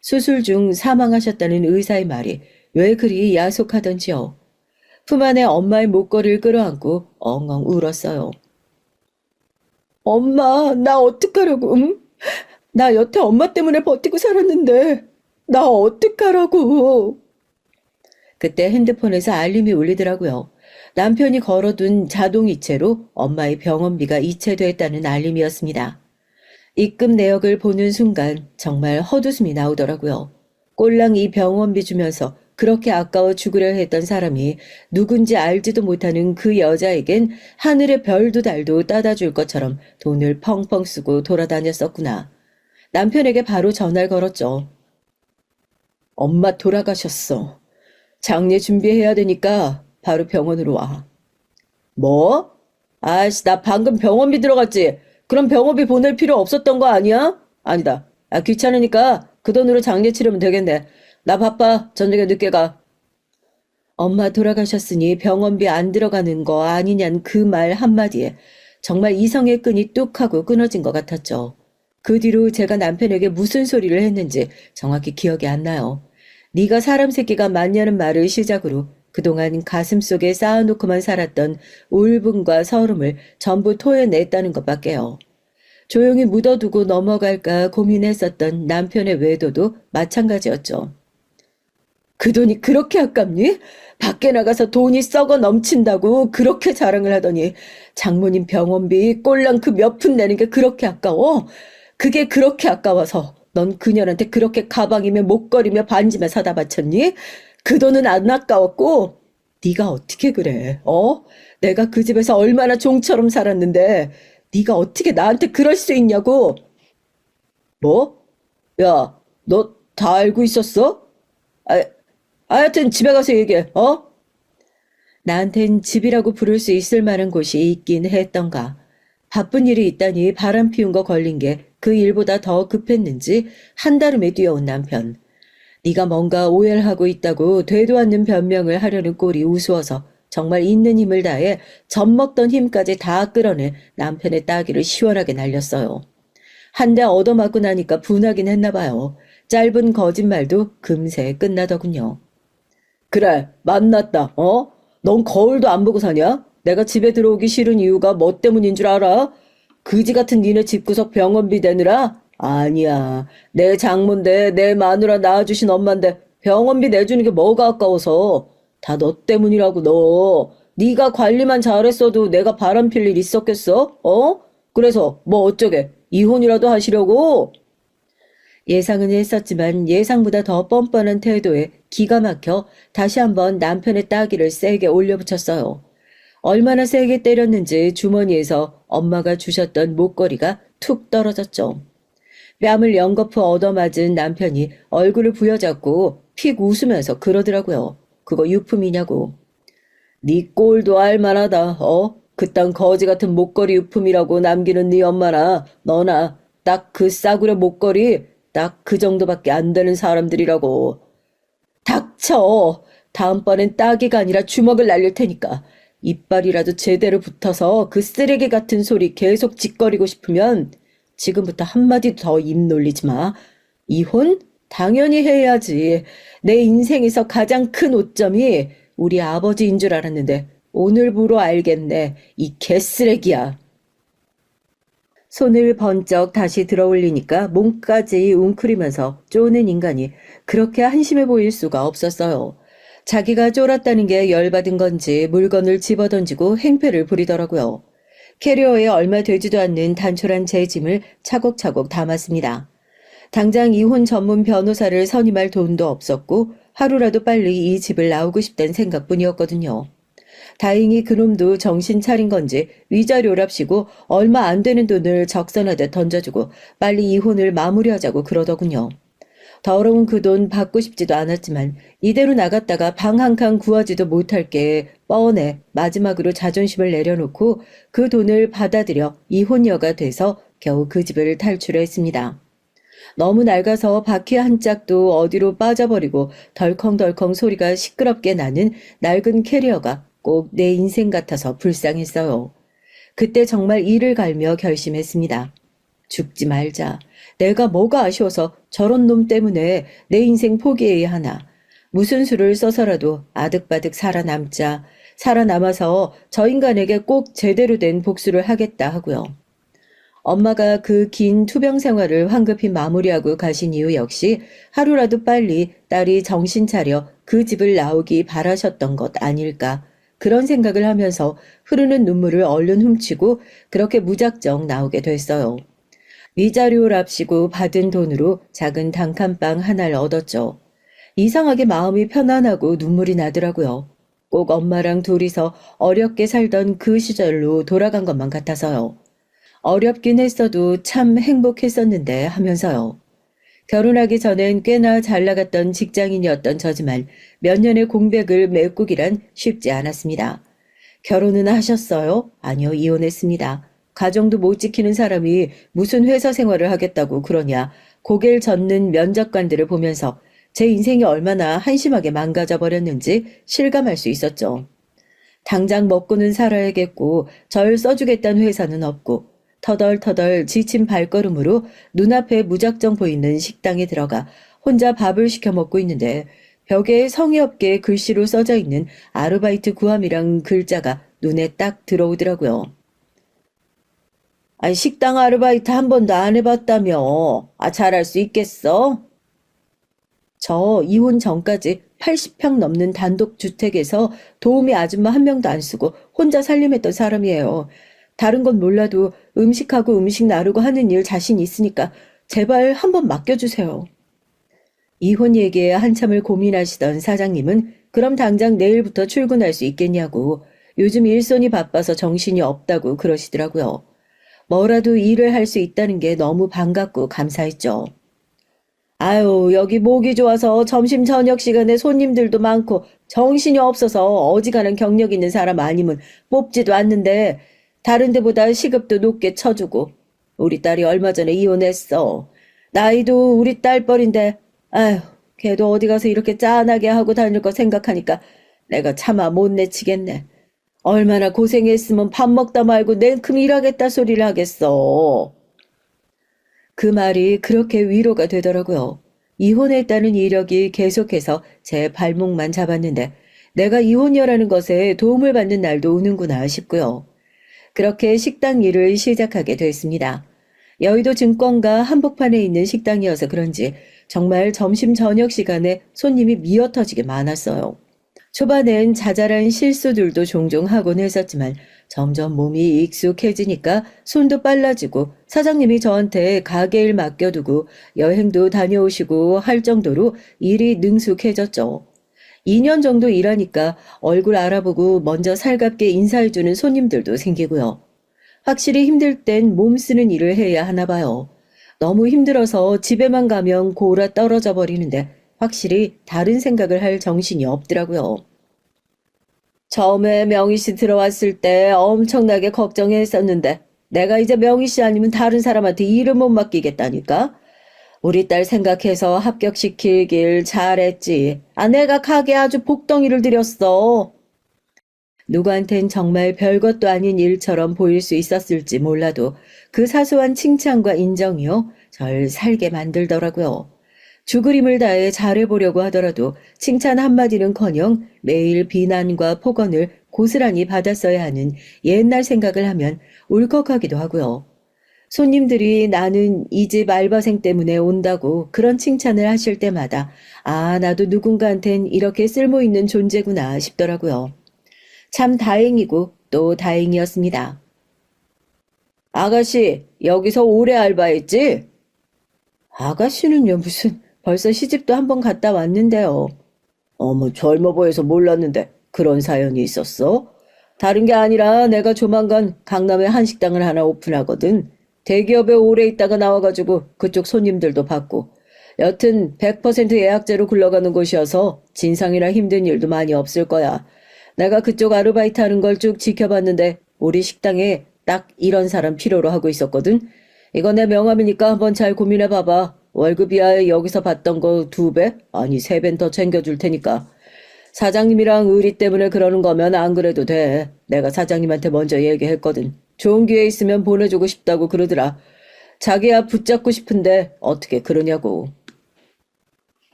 수술 중 사망하셨다는 의사의 말이 왜 그리 야속하던지요. 품 안에 엄마의 목걸이를 끌어안고 엉엉 울었어요. 엄마, 나 어떡하라고, 응? 나 여태 엄마 때문에 버티고 살았는데, 나 어떡하라고. 그때 핸드폰에서 알림이 울리더라고요. 남편이 걸어둔 자동이체로 엄마의 병원비가 이체됐다는 알림이었습니다. 입금 내역을 보는 순간 정말 헛웃음이 나오더라고요. 꼴랑 이 병원비 주면서 그렇게 아까워 죽으려 했던 사람이 누군지 알지도 못하는 그 여자에겐 하늘의 별도 달도 따다 줄 것처럼 돈을 펑펑 쓰고 돌아다녔었구나. 남편에게 바로 전화를 걸었죠. 엄마 돌아가셨어. 장례 준비해야 되니까 바로 병원으로 와. 뭐? 아이씨, 나 방금 병원비 들어갔지? 그럼 병원비 보낼 필요 없었던 거 아니야? 아니다. 귀찮으니까 그 돈으로 장례 치르면 되겠네. 나 바빠. 저녁에 늦게 가. 엄마 돌아가셨으니 병원비 안 들어가는 거 아니냔 그 말 한마디에 정말 이성의 끈이 뚝 하고 끊어진 것 같았죠. 그 뒤로 제가 남편에게 무슨 소리를 했는지 정확히 기억이 안 나요. 네가 사람 새끼가 맞냐는 말을 시작으로 그동안 가슴속에 쌓아놓고만 살았던 울분과 서름을 전부 토해냈다는 것밖에요. 조용히 묻어두고 넘어갈까 고민했었던 남편의 외도도 마찬가지였죠. 그 돈이 그렇게 아깝니? 밖에 나가서 돈이 썩어 넘친다고 그렇게 자랑을 하더니 장모님 병원비 꼴랑 그 몇 푼 내는 게 그렇게 아까워? 그게 그렇게 아까워서 넌 그녀한테 그렇게 가방이며 목걸이며 반지며 사다 바쳤니? 그 돈은 안 아까웠고 네가 어떻게 그래? 내가 그 집에서 얼마나 종처럼 살았는데 네가 어떻게 나한테 그럴 수 있냐고. 뭐? 야, 너 다 알고 있었어? 아, 하여튼 집에 가서 얘기해. 나한텐 집이라고 부를 수 있을 만한 곳이 있긴 했던가. 바쁜 일이 있다니 바람 피운 거 걸린 게 그 일보다 더 급했는지 한달음에 뛰어온 남편. 네가 뭔가 오해를 하고 있다고 되도 않는 변명을 하려는 꼴이 우스워서 정말 있는 힘을 다해 젖먹던 힘까지 다 끌어내 남편의 따귀를 시원하게 날렸어요. 한 대 얻어맞고 나니까 분하긴 했나 봐요. 짧은 거짓말도 금세 끝나더군요. 그래, 만났다. 넌 거울도 안 보고 사냐? 내가 집에 들어오기 싫은 이유가 뭐 때문인 줄 알아? 그지 같은 니네 집구석 병원비 대느라? 아니야. 내 장모인데 내 마누라 낳아주신 엄마인데 병원비 내주는 게 뭐가 아까워서. 다 너 때문이라고 너. 네가 관리만 잘했어도 내가 바람필 일 있었겠어? 그래서 뭐 어쩌게 이혼이라도 하시려고? 예상은 했었지만 예상보다 더 뻔뻔한 태도에 기가 막혀 다시 한번 남편의 따귀를 세게 올려붙였어요. 얼마나 세게 때렸는지 주머니에서 엄마가 주셨던 목걸이가 툭 떨어졌죠. 뺨을 연거푸 얻어맞은 남편이 얼굴을 부여잡고 픽 웃으면서 그러더라고요. 그거 유품이냐고. 네 꼴도 알만하다. 그딴 거지 같은 목걸이 유품이라고 남기는 네 엄마나 너나 딱 그 싸구려 목걸이 딱 그 정도밖에 안 되는 사람들이라고. 닥쳐. 다음번엔 따귀가 아니라 주먹을 날릴 테니까. 이빨이라도 제대로 붙어서 그 쓰레기 같은 소리 계속 짓거리고 싶으면 지금부터 한마디 더 입 놀리지 마. 이혼? 당연히 해야지. 내 인생에서 가장 큰 오점이 우리 아버지인 줄 알았는데 오늘부로 알겠네. 이 개쓰레기야. 손을 번쩍 다시 들어올리니까 몸까지 웅크리면서 쪼는 인간이 그렇게 한심해 보일 수가 없었어요. 자기가 쫄았다는 게 열받은 건지 물건을 집어던지고 행패를 부리더라고요. 캐리어에 얼마 되지도 않는 단촐한 제 짐을 차곡차곡 담았습니다. 당장 이혼 전문 변호사를 선임할 돈도 없었고 하루라도 빨리 이 집을 나오고 싶다는 생각뿐이었거든요. 다행히 그놈도 정신 차린 건지 위자료랍시고 얼마 안 되는 돈을 적선하듯 던져주고 빨리 이혼을 마무리하자고 그러더군요. 더러운 그 돈 받고 싶지도 않았지만 이대로 나갔다가 방 한 칸 구하지도 못할 게 뻔해 마지막으로 자존심을 내려놓고 그 돈을 받아들여 이혼녀가 돼서 겨우 그 집을 탈출했습니다. 너무 낡아서 바퀴 한 짝도 어디로 빠져버리고 덜컹덜컹 소리가 시끄럽게 나는 낡은 캐리어가 꼭 내 인생 같아서 불쌍했어요. 그때 정말 이를 갈며 결심했습니다. 죽지 말자. 내가 뭐가 아쉬워서 저런 놈 때문에 내 인생 포기해야 하나. 무슨 수를 써서라도 아득바득 살아남자. 살아남아서 저 인간에게 꼭 제대로 된 복수를 하겠다 하고요. 엄마가 그 긴 투병 생활을 황급히 마무리하고 가신 이유 역시 하루라도 빨리 딸이 정신 차려 그 집을 나오기 바라셨던 것 아닐까. 그런 생각을 하면서 흐르는 눈물을 얼른 훔치고 그렇게 무작정 나오게 됐어요. 위자료랍시고 받은 돈으로 작은 단칸방 하나를 얻었죠. 이상하게 마음이 편안하고 눈물이 나더라고요. 꼭 엄마랑 둘이서 어렵게 살던 그 시절로 돌아간 것만 같아서요. 어렵긴 했어도 참 행복했었는데 하면서요. 결혼하기 전엔 꽤나 잘 나갔던 직장인이었던 저지만 몇 년의 공백을 메꾸기란 쉽지 않았습니다. 결혼은 하셨어요? 아니요, 이혼했습니다. 가정도 못 지키는 사람이 무슨 회사 생활을 하겠다고 그러냐. 고개를 젓는 면접관들을 보면서 제 인생이 얼마나 한심하게 망가져 버렸는지 실감할 수 있었죠. 당장 먹고는 살아야겠고 절 써주겠다는 회사는 없고 터덜터덜 지친 발걸음으로 눈앞에 무작정 보이는 식당에 들어가 혼자 밥을 시켜 먹고 있는데 벽에 성의 없게 글씨로 써져 있는 아르바이트 구함이란 글자가 눈에 딱 들어오더라고요. 아니, 식당 아르바이트 한 번도 안 해봤다며. 잘할 수 있겠어? 저 이혼 전까지 80평 넘는 단독 주택에서 도우미 아줌마 한 명도 안 쓰고 혼자 살림했던 사람이에요. 다른 건 몰라도 음식하고 음식 나르고 하는 일 자신 있으니까 제발 한번 맡겨주세요. 이혼 얘기에 한참을 고민하시던 사장님은 그럼 당장 내일부터 출근할 수 있겠냐고 요즘 일손이 바빠서 정신이 없다고 그러시더라고요. 뭐라도 일을 할 수 있다는 게 너무 반갑고 감사했죠. 아유, 여기 목이 좋아서 점심 저녁 시간에 손님들도 많고 정신이 없어서 어지간한 경력 있는 사람 아니면 뽑지도 않는데 다른 데보다 시급도 높게 쳐주고 우리 딸이 얼마 전에 이혼했어. 나이도 우리 딸뻘인데 아휴, 걔도 어디 가서 이렇게 짠하게 하고 다닐 거 생각하니까 내가 차마 못 내치겠네. 얼마나 고생했으면 밥 먹다 말고 냉큼 일하겠다 소리를 하겠어. 그 말이 그렇게 위로가 되더라고요. 이혼했다는 이력이 계속해서 제 발목만 잡았는데 내가 이혼녀라는 것에 도움을 받는 날도 오는구나 싶고요. 그렇게 식당 일을 시작하게 됐습니다. 여의도 증권가 한복판에 있는 식당이어서 그런지 정말 점심 저녁 시간에 손님이 미어터지게 많았어요. 초반엔 자잘한 실수들도 종종 하곤 했었지만 점점 몸이 익숙해지니까 손도 빨라지고 사장님이 저한테 가게 일 맡겨두고 여행도 다녀오시고 할 정도로 일이 능숙해졌죠. 2년 정도 일하니까 얼굴 알아보고 먼저 살갑게 인사해주는 손님들도 생기고요. 확실히 힘들 땐 몸 쓰는 일을 해야 하나 봐요. 너무 힘들어서 집에만 가면 골아 떨어져 버리는데 확실히 다른 생각을 할 정신이 없더라고요. 처음에 명희 씨 들어왔을 때 엄청나게 걱정했었는데 내가 이제 명희 씨 아니면 다른 사람한테 일을 못 맡기겠다니까. 우리 딸 생각해서 합격시키길 잘했지. 내가 가게 아주 복덩이를 들였어. 누구한텐 정말 별것도 아닌 일처럼 보일 수 있었을지 몰라도 그 사소한 칭찬과 인정이요, 절 살게 만들더라고요. 죽을 힘을 다해 잘해보려고 하더라도 칭찬 한마디는커녕 매일 비난과 폭언을 고스란히 받았어야 하는 옛날 생각을 하면 울컥하기도 하고요. 손님들이 나는 이 집 알바생 때문에 온다고 그런 칭찬을 하실 때마다 나도 누군가한텐 이렇게 쓸모있는 존재구나 싶더라고요. 참 다행이고 또 다행이었습니다. 아가씨, 여기서 오래 알바했지? 아가씨는요, 무슨 벌써 시집도 한번 갔다 왔는데요. 어머, 젊어 보여서 몰랐는데 그런 사연이 있었어? 다른 게 아니라 내가 조만간 강남에 한식당을 하나 오픈하거든. 대기업에 오래 있다가 나와가지고 그쪽 손님들도 받고. 여튼 100% 예약제로 굴러가는 곳이어서 진상이나 힘든 일도 많이 없을 거야. 내가 그쪽 아르바이트 하는 걸 쭉 지켜봤는데 우리 식당에 딱 이런 사람 필요로 하고 있었거든. 이거 내 명함이니까 한번 잘 고민해봐봐. 월급이야 여기서 받던 거 2배? 아니 3배는 더 챙겨줄 테니까. 사장님이랑 의리 때문에 그러는 거면 안 그래도 돼. 내가 사장님한테 먼저 얘기했거든. 좋은 기회 있으면 보내주고 싶다고 그러더라. 자기야 붙잡고 싶은데 어떻게 그러냐고.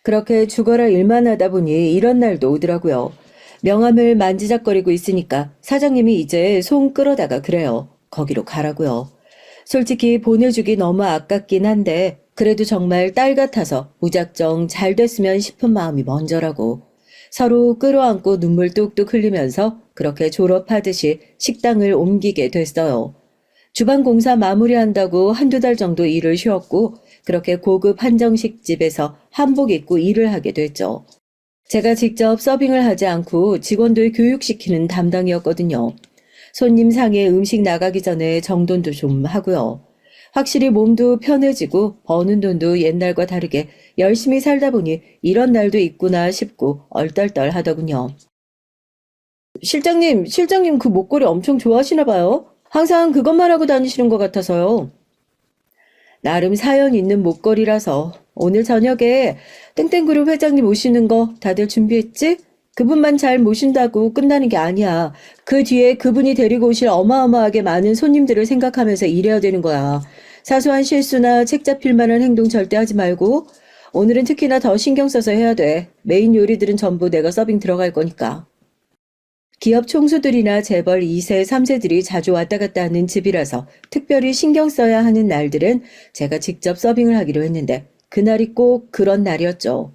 그렇게 죽어라 일만 하다 보니 이런 날도 오더라고요. 명함을 만지작거리고 있으니까 사장님이 이제 손 끌어다가 그래요. 거기로 가라고요. 솔직히 보내주기 너무 아깝긴 한데 그래도 정말 딸 같아서 무작정 잘 됐으면 싶은 마음이 먼저라고. 서로 끌어안고 눈물 뚝뚝 흘리면서 그렇게 졸업하듯이 식당을 옮기게 됐어요. 주방 공사 마무리한다고 1~2달 정도 일을 쉬었고 그렇게 고급 한정식 집에서 한복 입고 일을 하게 됐죠. 제가 직접 서빙을 하지 않고 직원들 교육시키는 담당이었거든요. 손님 상에 음식 나가기 전에 정돈도 좀 하고요. 확실히 몸도 편해지고 버는 돈도 옛날과 다르게 열심히 살다 보니 이런 날도 있구나 싶고 얼떨떨 하더군요. 실장님 그 목걸이 엄청 좋아하시나 봐요. 항상 그것만 하고 다니시는 것 같아서요. 나름 사연 있는 목걸이라서 오늘 저녁에 땡땡그룹 회장님 오시는 거 다들 준비했지? 그분만 잘 모신다고 끝나는 게 아니야. 그 뒤에 그분이 데리고 오실 어마어마하게 많은 손님들을 생각하면서 일해야 되는 거야. 사소한 실수나 책 잡힐 만한 행동 절대 하지 말고 오늘은 특히나 더 신경 써서 해야 돼. 메인 요리들은 전부 내가 서빙 들어갈 거니까. 기업 총수들이나 재벌 2세, 3세들이 자주 왔다 갔다 하는 집이라서 특별히 신경 써야 하는 날들은 제가 직접 서빙을 하기로 했는데 그날이 꼭 그런 날이었죠.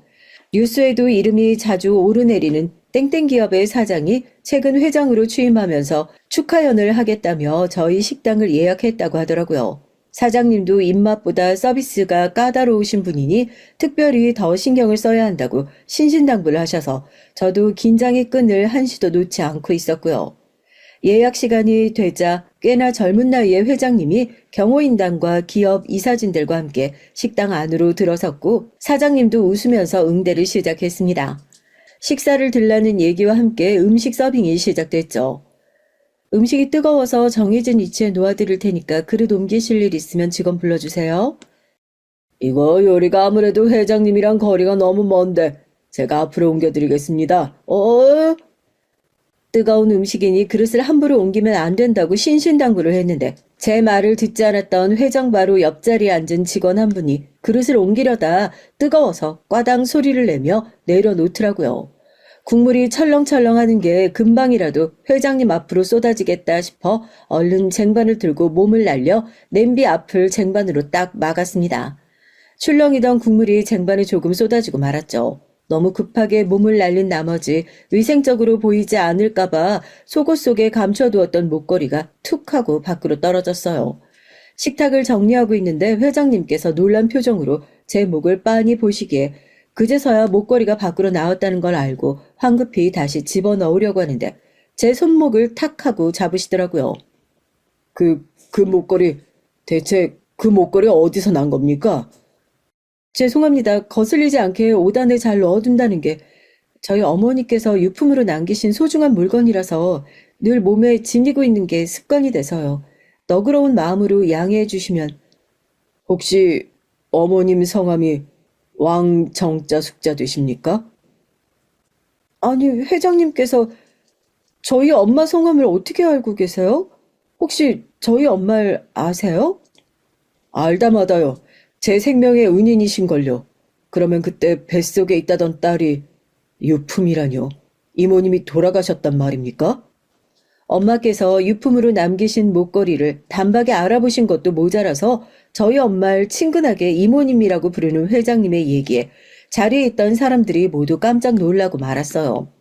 뉴스에도 이름이 자주 오르내리는 땡땡 기업의 사장이 최근 회장으로 취임하면서 축하연을 하겠다며 저희 식당을 예약했다고 하더라고요. 사장님도 입맛보다 서비스가 까다로우신 분이니 특별히 더 신경을 써야 한다고 신신당부를 하셔서 저도 긴장의 끈을 한시도 놓지 않고 있었고요. 예약 시간이 되자 꽤나 젊은 나이의 회장님이 경호인단과 기업 이사진들과 함께 식당 안으로 들어섰고 사장님도 웃으면서 응대를 시작했습니다. 식사를 들라는 얘기와 함께 음식 서빙이 시작됐죠. 음식이 뜨거워서 정해진 위치에 놓아드릴 테니까 그릇 옮기실 일 있으면 직원 불러주세요. 이거 요리가 아무래도 회장님이랑 거리가 너무 먼데 제가 앞으로 옮겨드리겠습니다. 뜨거운 음식이니 그릇을 함부로 옮기면 안 된다고 신신당부를 했는데 제 말을 듣지 않았던 회장 바로 옆자리에 앉은 직원 한 분이 그릇을 옮기려다 뜨거워서 꽈당 소리를 내며 내려놓더라고요. 국물이 철렁철렁하는 게 금방이라도 회장님 앞으로 쏟아지겠다 싶어 얼른 쟁반을 들고 몸을 날려 냄비 앞을 쟁반으로 딱 막았습니다. 출렁이던 국물이 쟁반에 조금 쏟아지고 말았죠. 너무 급하게 몸을 날린 나머지 위생적으로 보이지 않을까봐 속옷 속에 감춰두었던 목걸이가 툭 하고 밖으로 떨어졌어요. 식탁을 정리하고 있는데 회장님께서 놀란 표정으로 제 목을 빤히 보시기에 그제서야 목걸이가 밖으로 나왔다는 걸 알고 황급히 다시 집어넣으려고 하는데 제 손목을 탁 하고 잡으시더라고요. 그 목걸이, 대체 그 목걸이 어디서 난 겁니까? 죄송합니다. 거슬리지 않게 5단에 잘 넣어둔다는 게 저희 어머니께서 유품으로 남기신 소중한 물건이라서 늘 몸에 지니고 있는 게 습관이 돼서요. 너그러운 마음으로 양해해 주시면. 혹시 어머님 성함이 왕정자 숙자 되십니까? 아니, 회장님께서 저희 엄마 성함을 어떻게 알고 계세요? 혹시 저희 엄마를 아세요? 알다마다요. 제 생명의 은인이신걸요. 그러면 그때 뱃속에 있다던 딸이 유품이라뇨. 이모님이 돌아가셨단 말입니까? 엄마께서 유품으로 남기신 목걸이를 단박에 알아보신 것도 모자라서 저희 엄마를 친근하게 이모님이라고 부르는 회장님의 얘기에 자리에 있던 사람들이 모두 깜짝 놀라고 말았어요.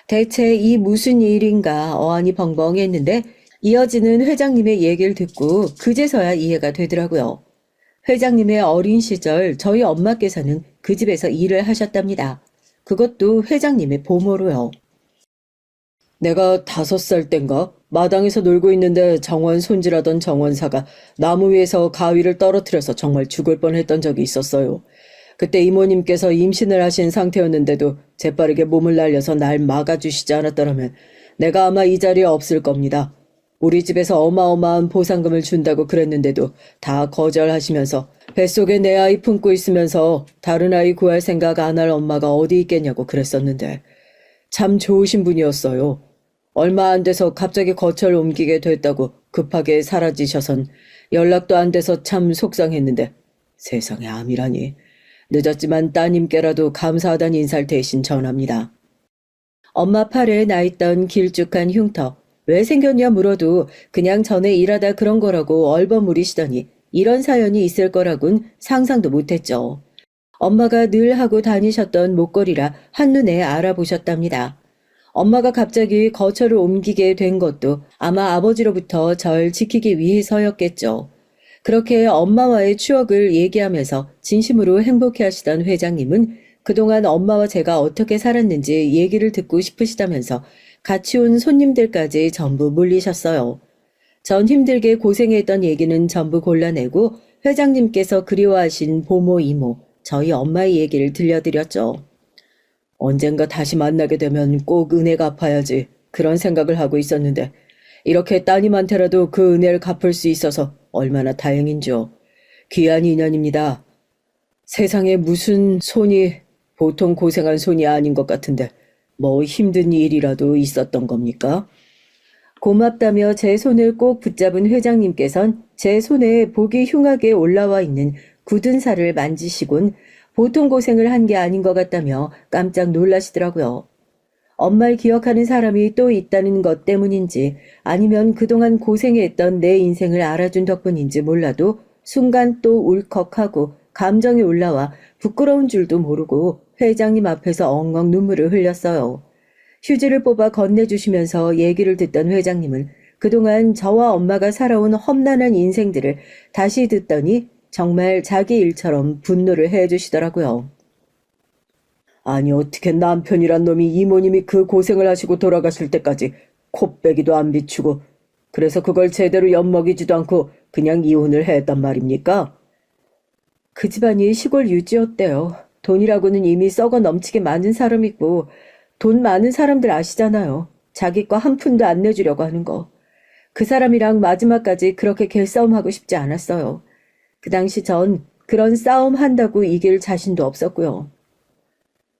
대체 이 무슨 일인가 어안이 벙벙했는데 이어지는 회장님의 얘기를 듣고 그제서야 이해가 되더라고요. 회장님의 어린 시절 저희 엄마께서는 그 집에서 일을 하셨답니다. 그것도 회장님의 보모로요. 내가 5살 땐가 마당에서 놀고 있는데 정원 손질하던 정원사가 나무 위에서 가위를 떨어뜨려서 정말 죽을 뻔했던 적이 있었어요. 그때 이모님께서 임신을 하신 상태였는데도 재빠르게 몸을 날려서 날 막아주시지 않았더라면 내가 아마 이 자리에 없을 겁니다. 우리 집에서 어마어마한 보상금을 준다고 그랬는데도 다 거절하시면서 뱃속에 내 아이 품고 있으면서 다른 아이 구할 생각 안 할 엄마가 어디 있겠냐고 그랬었는데 참 좋으신 분이었어요. 얼마 안 돼서 갑자기 거처를 옮기게 됐다고 급하게 사라지셔선 연락도 안 돼서 참 속상했는데 세상에 암이라니. 늦었지만 따님께라도 감사하다는 인사를 대신 전합니다. 엄마 팔에 나있던 길쭉한 흉터. 왜 생겼냐 물어도 그냥 전에 일하다 그런 거라고 얼버무리시더니 이런 사연이 있을 거라곤 상상도 못했죠. 엄마가 늘 하고 다니셨던 목걸이라 한눈에 알아보셨답니다. 엄마가 갑자기 거처를 옮기게 된 것도 아마 아버지로부터 절 지키기 위해서였겠죠. 그렇게 엄마와의 추억을 얘기하면서 진심으로 행복해하시던 회장님은 그동안 엄마와 제가 어떻게 살았는지 얘기를 듣고 싶으시다면서 같이 온 손님들까지 전부 물리셨어요. 전 힘들게 고생했던 얘기는 전부 골라내고 회장님께서 그리워하신 보모 이모, 저희 엄마의 얘기를 들려드렸죠. 언젠가 다시 만나게 되면 꼭 은혜 갚아야지 그런 생각을 하고 있었는데 이렇게 따님한테라도 그 은혜를 갚을 수 있어서 얼마나 다행인지요. 귀한 인연입니다. 세상에 무슨 손이 보통 고생한 손이 아닌 것 같은데 뭐 힘든 일이라도 있었던 겁니까? 고맙다며 제 손을 꼭 붙잡은 회장님께선 제 손에 복이 흉하게 올라와 있는 굳은 살을 만지시곤 보통 고생을 한 게 아닌 것 같다며 깜짝 놀라시더라고요. 엄마를 기억하는 사람이 또 있다는 것 때문인지 아니면 그동안 고생했던 내 인생을 알아준 덕분인지 몰라도 순간 또 울컥하고 감정이 올라와 부끄러운 줄도 모르고 회장님 앞에서 엉엉 눈물을 흘렸어요. 휴지를 뽑아 건네주시면서 얘기를 듣던 회장님은 그동안 저와 엄마가 살아온 험난한 인생들을 다시 듣더니 정말 자기 일처럼 분노를 해주시더라고요. 아니 어떻게 남편이란 놈이 이모님이 그 고생을 하시고 돌아가실 때까지 코빼기도 안 비추고 그래서 그걸 제대로 엿먹이지도 않고 그냥 이혼을 했단 말입니까? 그 집안이 시골 유지였대요. 돈이라고는 이미 썩어 넘치게 많은 사람이고 돈 많은 사람들 아시잖아요. 자기 거 한 푼도 안 내주려고 하는 거. 그 사람이랑 마지막까지 그렇게 개싸움하고 싶지 않았어요. 그 당시 전 그런 싸움 한다고 이길 자신도 없었고요.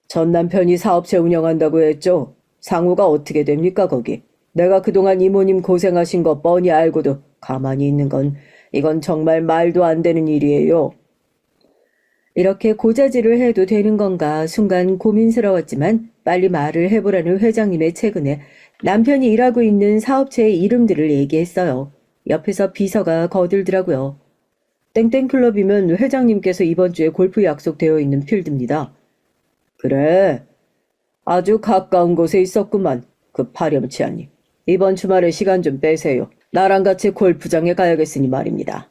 전 남편이 사업체 운영한다고 했죠. 상우가 어떻게 됩니까 거기? 내가 그동안 이모님 고생하신 거 뻔히 알고도 가만히 있는 건 이건 정말 말도 안 되는 일이에요. 이렇게 고자질을 해도 되는 건가 순간 고민스러웠지만 빨리 말을 해보라는 회장님의 최근에 남편이 일하고 있는 사업체의 이름들을 얘기했어요. 옆에서 비서가 거들더라고요. 땡땡클럽이면 회장님께서 이번 주에 골프 약속되어 있는 필드입니다. 그래. 아주 가까운 곳에 있었구만. 그 파렴치하니. 이번 주말에 시간 좀 빼세요. 나랑 같이 골프장에 가야겠으니 말입니다.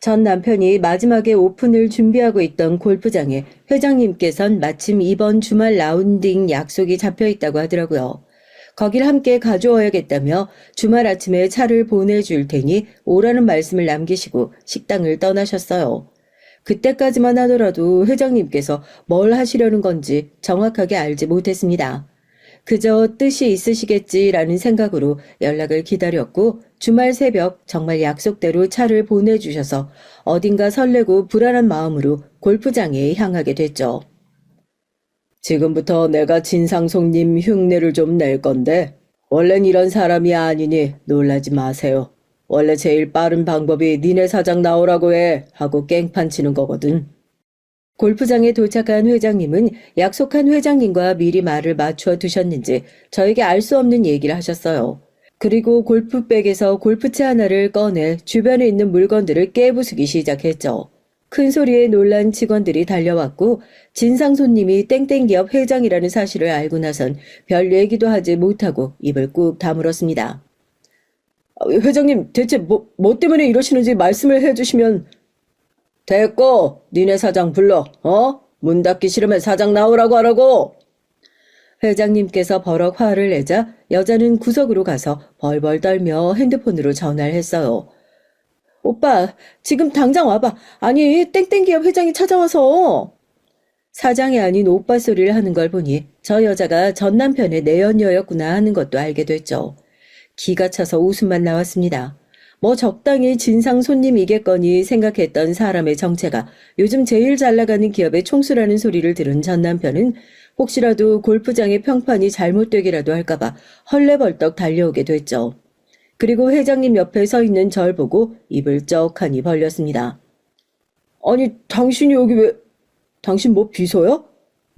전 남편이 마지막에 오픈을 준비하고 있던 골프장에 회장님께선 마침 이번 주말 라운딩 약속이 잡혀 있다고 하더라고요. 거길 함께 가져와야겠다며 주말 아침에 차를 보내줄 테니 오라는 말씀을 남기시고 식당을 떠나셨어요. 그때까지만 하더라도 회장님께서 뭘 하시려는 건지 정확하게 알지 못했습니다. 그저 뜻이 있으시겠지라는 생각으로 연락을 기다렸고 주말 새벽 정말 약속대로 차를 보내주셔서 어딘가 설레고 불안한 마음으로 골프장에 향하게 됐죠. 지금부터 내가 진상송님 흉내를 좀 낼 건데 원래는 이런 사람이 아니니 놀라지 마세요. 원래 제일 빠른 방법이 니네 사장 나오라고 해 하고 깽판 치는 거거든. 골프장에 도착한 회장님은 약속한 회장님과 미리 말을 맞춰 두셨는지 저에게 알 수 없는 얘기를 하셨어요. 그리고 골프백에서 골프채 하나를 꺼내 주변에 있는 물건들을 깨부수기 시작했죠. 큰 소리에 놀란 직원들이 달려왔고 진상 손님이 땡땡기업 회장이라는 사실을 알고 나선 별 얘기도 하지 못하고 입을 꾹 다물었습니다. 회장님 대체 뭐 때문에 이러시는지 말씀을 해주시면. 됐고 니네 사장 불러. 문 닫기 싫으면 사장 나오라고 하라고. 회장님께서 버럭 화를 내자 여자는 구석으로 가서 벌벌 떨며 핸드폰으로 전화를 했어요. 오빠, 지금 당장 와봐. 아니, 땡땡기업 회장이 찾아와서. 사장이 아닌 오빠 소리를 하는 걸 보니 저 여자가 전 남편의 내연녀였구나 하는 것도 알게 됐죠. 기가 차서 웃음만 나왔습니다. 뭐 적당히 진상 손님이겠거니 생각했던 사람의 정체가 요즘 제일 잘 나가는 기업의 총수라는 소리를 들은 전 남편은 혹시라도 골프장의 평판이 잘못되기라도 할까봐 헐레벌떡 달려오게 됐죠. 그리고 회장님 옆에 서 있는 절 보고 입을 쩍하니 벌렸습니다. 아니 당신이 여기 왜... 당신 뭐 비서야?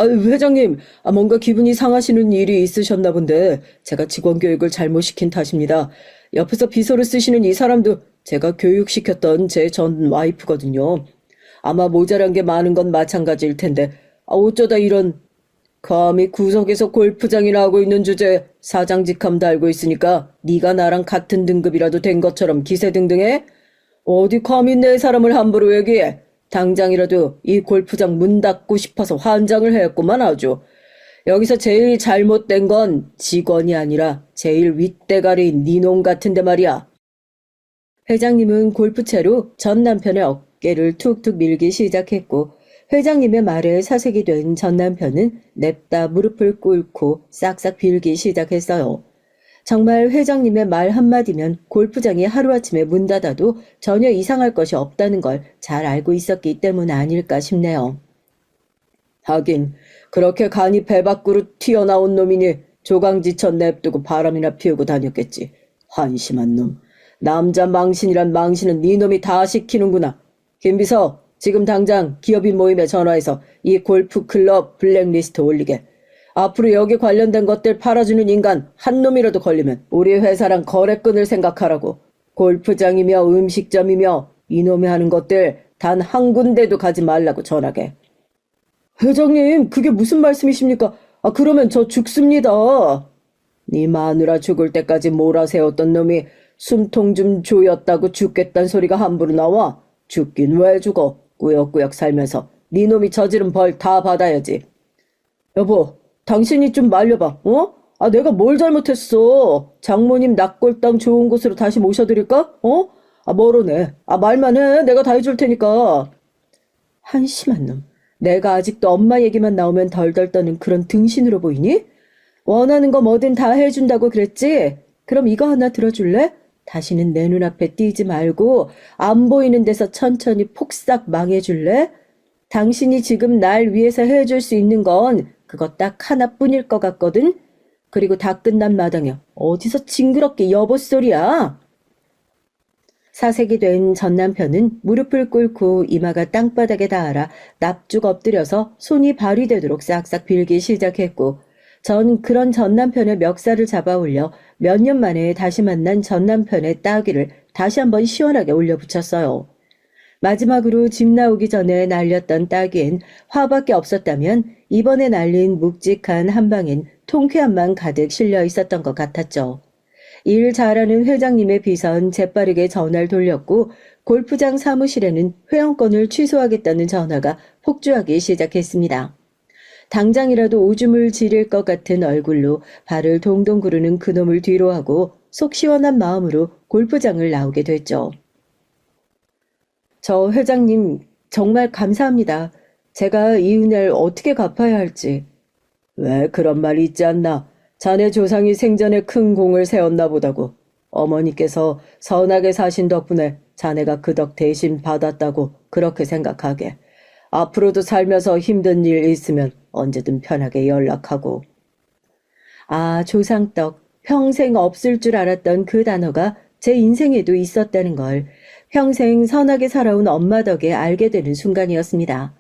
회장님, 뭔가 기분이 상하시는 일이 있으셨나 본데 제가 직원 교육을 잘못 시킨 탓입니다. 옆에서 비서를 쓰시는 이 사람도 제가 교육시켰던 제 전 와이프거든요. 아마 모자란 게 많은 건 마찬가지일 텐데 어쩌다 이런... 감히 구석에서 골프장이나 하고 있는 주제에 사장 직함도 알고 있으니까 네가 나랑 같은 등급이라도 된 것처럼 기세등등해? 어디 감히 내 사람을 함부로 얘기해? 당장이라도 이 골프장 문 닫고 싶어서 환장을 했구만 아주. 여기서 제일 잘못된 건 직원이 아니라 제일 윗대가리인 니놈 같은데 말이야. 회장님은 골프채로 전 남편의 어깨를 툭툭 밀기 시작했고 회장님의 말에 사색이 된 전 남편은 냅다 무릎을 꿇고 싹싹 빌기 시작했어요. 정말 회장님의 말 한마디면 골프장이 하루아침에 문 닫아도 전혀 이상할 것이 없다는 걸 잘 알고 있었기 때문 아닐까 싶네요. 하긴 그렇게 간이 배 밖으로 튀어나온 놈이니 조강지천 냅두고 바람이나 피우고 다녔겠지. 한심한 놈. 남자 망신이란 망신은 네 놈이 다 시키는구나. 김비서, 지금 당장 기업인 모임에 전화해서 이 골프클럽 블랙리스트 올리게. 앞으로 여기 관련된 것들 팔아주는 인간 한 놈이라도 걸리면 우리 회사랑 거래건을 생각하라고. 골프장이며 음식점이며 이놈이 하는 것들 단 한 군데도 가지 말라고 전하게. 회장님, 그게 무슨 말씀이십니까? 그러면 저 죽습니다. 네 마누라 죽을 때까지 몰아세웠던 놈이 숨통 좀 조였다고 죽겠단 소리가 함부로 나와? 죽긴 왜 죽어? 꾸역꾸역 살면서 네 놈이 저지른 벌 다 받아야지. 여보, 당신이 좀 말려봐. 어? 내가 뭘 잘못했어? 장모님 낙골당 좋은 곳으로 다시 모셔드릴까? 어? 멀어네. 말만 해. 내가 다 해줄 테니까. 한심한 놈. 내가 아직도 엄마 얘기만 나오면 덜덜 떠는 그런 등신으로 보이니? 원하는 거 뭐든 다 해준다고 그랬지? 그럼 이거 하나 들어줄래? 다시는 내 눈앞에 띄지 말고 안 보이는 데서 천천히 폭삭 망해줄래? 당신이 지금 날 위해서 해줄 수 있는 건 그거 딱 하나뿐일 것 같거든? 그리고 다 끝난 마당에 어디서 징그럽게 여보소리야? 사색이 된 전 남편은 무릎을 꿇고 이마가 땅바닥에 닿아라 납죽 엎드려서 손이 발이 되도록 싹싹 빌기 시작했고 전 그런 전 남편의 멱살을 잡아 올려 몇 년 만에 다시 만난 전 남편의 따귀를 다시 한번 시원하게 올려붙였어요. 마지막으로 집 나오기 전에 날렸던 따귀엔 화밖에 없었다면 이번에 날린 묵직한 한 방엔 통쾌함만 가득 실려 있었던 것 같았죠. 일 잘하는 회장님의 비선 재빠르게 전화를 돌렸고 골프장 사무실에는 회원권을 취소하겠다는 전화가 폭주하기 시작했습니다. 당장이라도 오줌을 지릴 것 같은 얼굴로 발을 동동 구르는 그놈을 뒤로하고 속 시원한 마음으로 골프장을 나오게 됐죠. 저 회장님 정말 감사합니다. 제가 이 은혜를 어떻게 갚아야 할지. 왜 그런 말이 있지 않나. 자네 조상이 생전에 큰 공을 세웠나 보다고. 어머니께서 선하게 사신 덕분에 자네가 그 덕 대신 받았다고 그렇게 생각하게. 앞으로도 살면서 힘든 일 있으면 언제든 편하게 연락하고. 조상떡. 평생 없을 줄 알았던 그 단어가 제 인생에도 있었다는 걸 평생 선하게 살아온 엄마 덕에 알게 되는 순간이었습니다.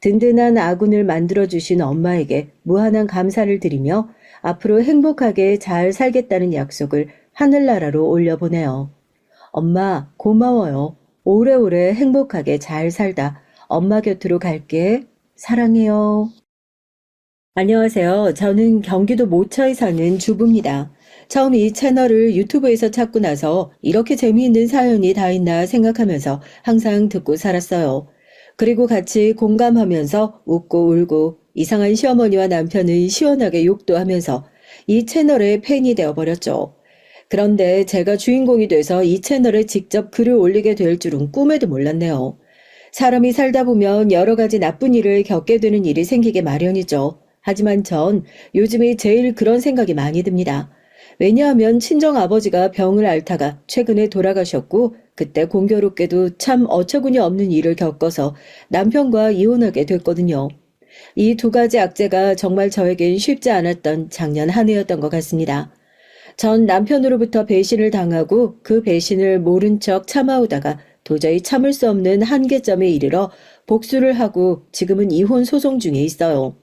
든든한 아군을 만들어주신 엄마에게 무한한 감사를 드리며 앞으로 행복하게 잘 살겠다는 약속을 하늘나라로 올려보내요. 엄마 고마워요. 오래오래 행복하게 잘 살다 엄마 곁으로 갈게. 사랑해요. 안녕하세요. 저는 경기도 모처에 사는 주부입니다. 처음 이 채널을 유튜브에서 찾고 나서 이렇게 재미있는 사연이 다 있나 생각하면서 항상 듣고 살았어요. 그리고 같이 공감하면서 웃고 울고 이상한 시어머니와 남편은 시원하게 욕도 하면서 이 채널의 팬이 되어버렸죠. 그런데 제가 주인공이 돼서 이 채널에 직접 글을 올리게 될 줄은 꿈에도 몰랐네요. 사람이 살다 보면 여러 가지 나쁜 일을 겪게 되는 일이 생기게 마련이죠. 하지만 전 요즘에 제일 그런 생각이 많이 듭니다. 왜냐하면 친정아버지가 병을 앓다가 최근에 돌아가셨고 그때 공교롭게도 참 어처구니 없는 일을 겪어서 남편과 이혼하게 됐거든요. 이 두 가지 악재가 정말 저에겐 쉽지 않았던 작년 한 해였던 것 같습니다. 전 남편으로부터 배신을 당하고 그 배신을 모른 척 참아오다가 도저히 참을 수 없는 한계점에 이르러 복수를 하고 지금은 이혼 소송 중에 있어요.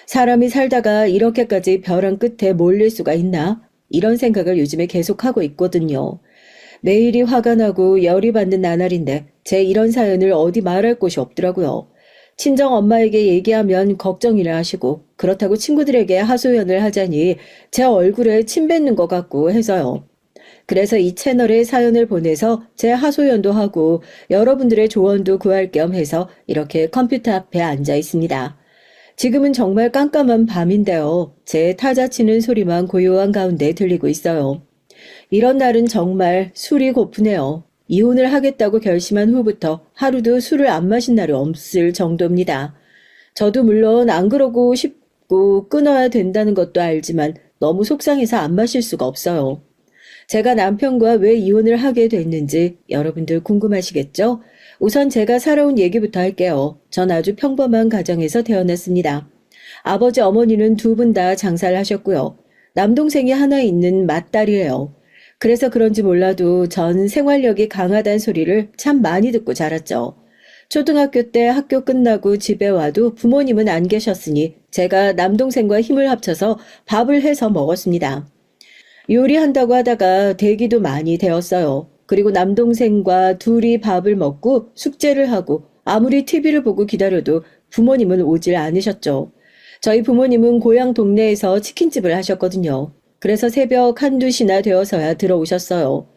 사람이 살다가 이렇게까지 벼랑 끝에 몰릴 수가 있나? 이런 생각을 요즘에 계속하고 있거든요. 매일이 화가 나고 열이 받는 나날인데 제 이런 사연을 어디 말할 곳이 없더라고요. 친정 엄마에게 얘기하면 걱정이라 하시고 그렇다고 친구들에게 하소연을 하자니 제 얼굴에 침 뱉는 것 같고 해서요. 그래서 이 채널에 사연을 보내서 제 하소연도 하고 여러분들의 조언도 구할 겸 해서 이렇게 컴퓨터 앞에 앉아 있습니다. 지금은 정말 깜깜한 밤인데요. 제 타자 치는 소리만 고요한 가운데 들리고 있어요. 이런 날은 정말 술이 고프네요. 이혼을 하겠다고 결심한 후부터 하루도 술을 안 마신 날이 없을 정도입니다. 저도 물론 안 그러고 싶고 끊어야 된다는 것도 알지만 너무 속상해서 안 마실 수가 없어요. 제가 남편과 왜 이혼을 하게 됐는지 여러분들 궁금하시겠죠? 우선 제가 살아온 얘기부터 할게요. 전 아주 평범한 가정에서 태어났습니다. 아버지 어머니는 두 분 다 장사를 하셨고요. 남동생이 하나 있는 맏딸이에요. 그래서 그런지 몰라도 전 생활력이 강하다는 소리를 참 많이 듣고 자랐죠. 초등학교 때 학교 끝나고 집에 와도 부모님은 안 계셨으니 제가 남동생과 힘을 합쳐서 밥을 해서 먹었습니다. 요리한다고 하다가 대기도 많이 되었어요. 그리고 남동생과 둘이 밥을 먹고 숙제를 하고 아무리 TV를 보고 기다려도 부모님은 오질 않으셨죠. 저희 부모님은 고향 동네에서 치킨집을 하셨거든요. 그래서 새벽 한두 시나 되어서야 들어오셨어요.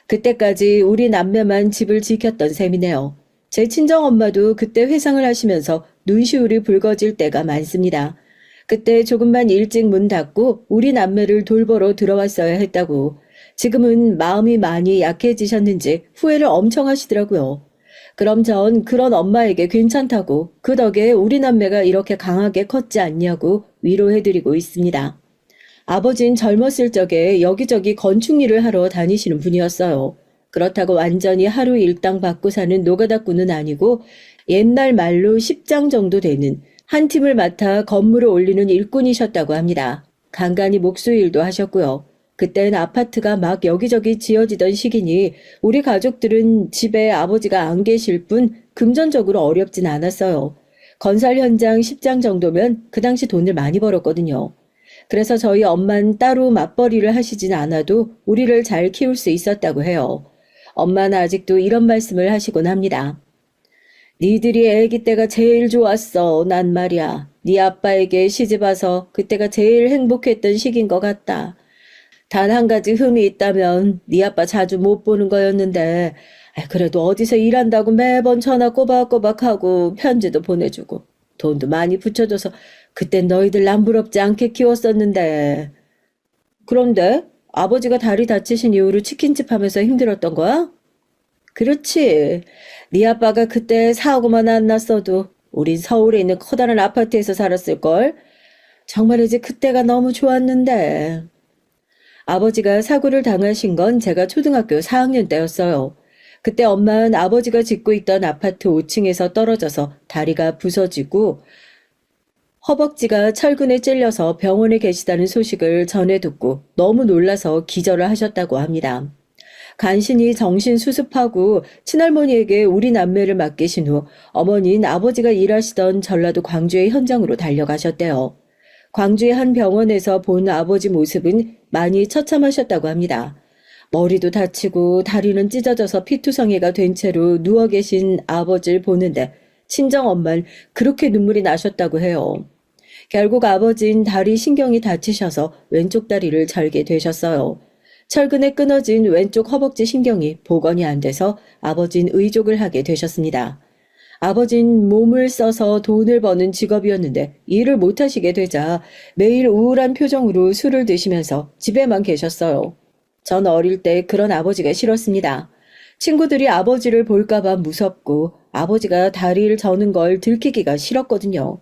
그때까지 우리 남매만 집을 지켰던 셈이네요. 제 친정엄마도 그때 회상을 하시면서 눈시울이 붉어질 때가 많습니다. 그때 조금만 일찍 문 닫고 우리 남매를 돌보러 들어왔어야 했다고. 지금은 마음이 많이 약해지셨는지 후회를 엄청 하시더라고요. 그럼 전 그런 엄마에게 괜찮다고 그 덕에 우리 남매가 이렇게 강하게 컸지 않냐고 위로해드리고 있습니다. 아버진 젊었을 적에 여기저기 건축 일을 하러 다니시는 분이었어요. 그렇다고 완전히 하루 일당 받고 사는 노가다꾼은 아니고 옛날 말로 10장 정도 되는 한 팀을 맡아 건물을 올리는 일꾼이셨다고 합니다. 간간히 목수일도 하셨고요. 그땐 아파트가 막 여기저기 지어지던 시기니 우리 가족들은 집에 아버지가 안 계실 뿐 금전적으로 어렵진 않았어요. 건설 현장 10장 정도면 그 당시 돈을 많이 벌었거든요. 그래서 저희 엄만 따로 맞벌이를 하시진 않아도 우리를 잘 키울 수 있었다고 해요. 엄마는 아직도 이런 말씀을 하시곤 합니다. 니들이 애기 때가 제일 좋았어. 난 말이야. 네 아빠에게 시집와서 그때가 제일 행복했던 시기인 것 같다. 단 한 가지 흠이 있다면 네 아빠 자주 못 보는 거였는데 그래도 어디서 일한다고 매번 전화 꼬박꼬박하고 편지도 보내주고 돈도 많이 붙여줘서 그땐 너희들 남부럽지 않게 키웠었는데. 그런데 아버지가 다리 다치신 이후로 치킨집 하면서 힘들었던 거야? 그렇지. 네 아빠가 그때 사고만 안 났어도 우린 서울에 있는 커다란 아파트에서 살았을걸. 정말이지 그때가 너무 좋았는데. 아버지가 사고를 당하신 건 제가 초등학교 4학년 때였어요. 그때 엄마는 아버지가 짓고 있던 아파트 5층에서 떨어져서 다리가 부서지고 허벅지가 철근에 찔려서 병원에 계시다는 소식을 전해 듣고 너무 놀라서 기절을 하셨다고 합니다. 간신히 정신 수습하고 친할머니에게 우리 남매를 맡기신 후 어머니는 아버지가 일하시던 전라도 광주의 현장으로 달려가셨대요. 광주의 한 병원에서 본 아버지 모습은 많이 처참하셨다고 합니다. 머리도 다치고 다리는 찢어져서 피투성이가 된 채로 누워 계신 아버지를 보는데 친정엄마는 그렇게 눈물이 나셨다고 해요. 결국 아버진 다리 신경이 다치셔서 왼쪽 다리를 절게 되셨어요. 철근에 끊어진 왼쪽 허벅지 신경이 복원이 안 돼서 아버진 의족을 하게 되셨습니다. 아버진 몸을 써서 돈을 버는 직업이었는데 일을 못하시게 되자 매일 우울한 표정으로 술을 드시면서 집에만 계셨어요. 전 어릴 때 그런 아버지가 싫었습니다. 친구들이 아버지를 볼까봐 무섭고 아버지가 다리를 저는 걸 들키기가 싫었거든요.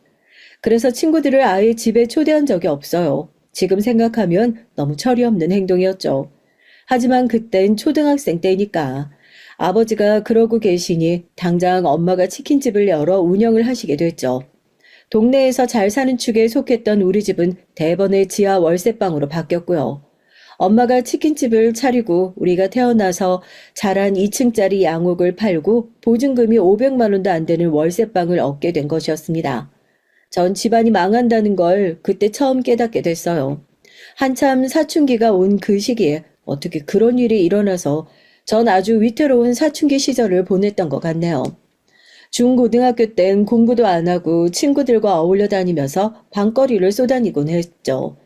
그래서 친구들을 아예 집에 초대한 적이 없어요. 지금 생각하면 너무 철이 없는 행동이었죠. 하지만 그땐 초등학생 때니까 아버지가 그러고 계시니 당장 엄마가 치킨집을 열어 운영을 하시게 됐죠. 동네에서 잘 사는 축에 속했던 우리 집은 대번에 지하 월세방으로 바뀌었고요. 엄마가 치킨집을 차리고 우리가 태어나서 자란 2층짜리 양옥을 팔고 보증금이 500만 원도 안 되는 월세방을 얻게 된 것이었습니다. 전 집안이 망한다는 걸 그때 처음 깨닫게 됐어요. 한참 사춘기가 온 그 시기에 어떻게 그런 일이 일어나서 전 아주 위태로운 사춘기 시절을 보냈던 것 같네요. 중고등학교 땐 공부도 안 하고 친구들과 어울려 다니면서 방거리를 쏘다니곤 했죠.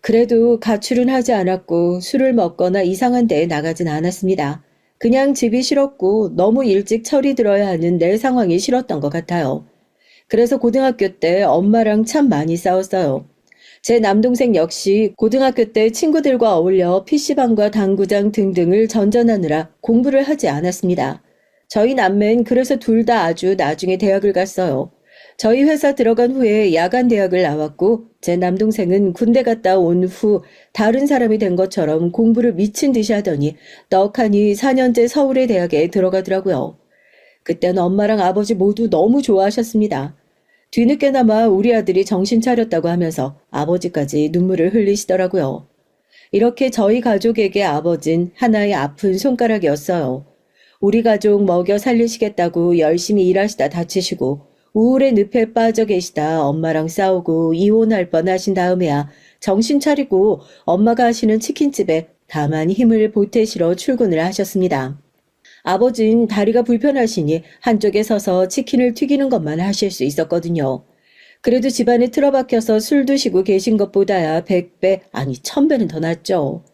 그래도 가출은 하지 않았고 술을 먹거나 이상한 데에 나가진 않았습니다. 그냥 집이 싫었고 너무 일찍 철이 들어야 하는 내 상황이 싫었던 것 같아요. 그래서 고등학교 때 엄마랑 참 많이 싸웠어요. 제 남동생 역시 고등학교 때 친구들과 어울려 PC방과 당구장 등등을 전전하느라 공부를 하지 않았습니다. 저희 남매는 그래서 둘 다 아주 나중에 대학을 갔어요. 저희 회사 들어간 후에 야간 대학을 나왔고 제 남동생은 군대 갔다 온 후 다른 사람이 된 것처럼 공부를 미친 듯이 하더니 떡하니 4년째 서울의 대학에 들어가더라고요. 그땐 엄마랑 아버지 모두 너무 좋아하셨습니다. 뒤늦게나마 우리 아들이 정신 차렸다고 하면서 아버지까지 눈물을 흘리시더라고요. 이렇게 저희 가족에게 아버진 하나의 아픈 손가락이었어요. 우리 가족 먹여 살리시겠다고 열심히 일하시다 다치시고 우울의 늪에 빠져 계시다 엄마랑 싸우고 이혼할 뻔하신 다음에야 정신 차리고 엄마가 하시는 치킨집에 다만 힘을 보태시러 출근을 하셨습니다. 아버진 다리가 불편하시니 한쪽에 서서 치킨을 튀기는 것만 하실 수 있었거든요. 그래도 집안에 틀어박혀서 술 드시고 계신 것보다야 100배, 아니 1000배는 더 낫죠.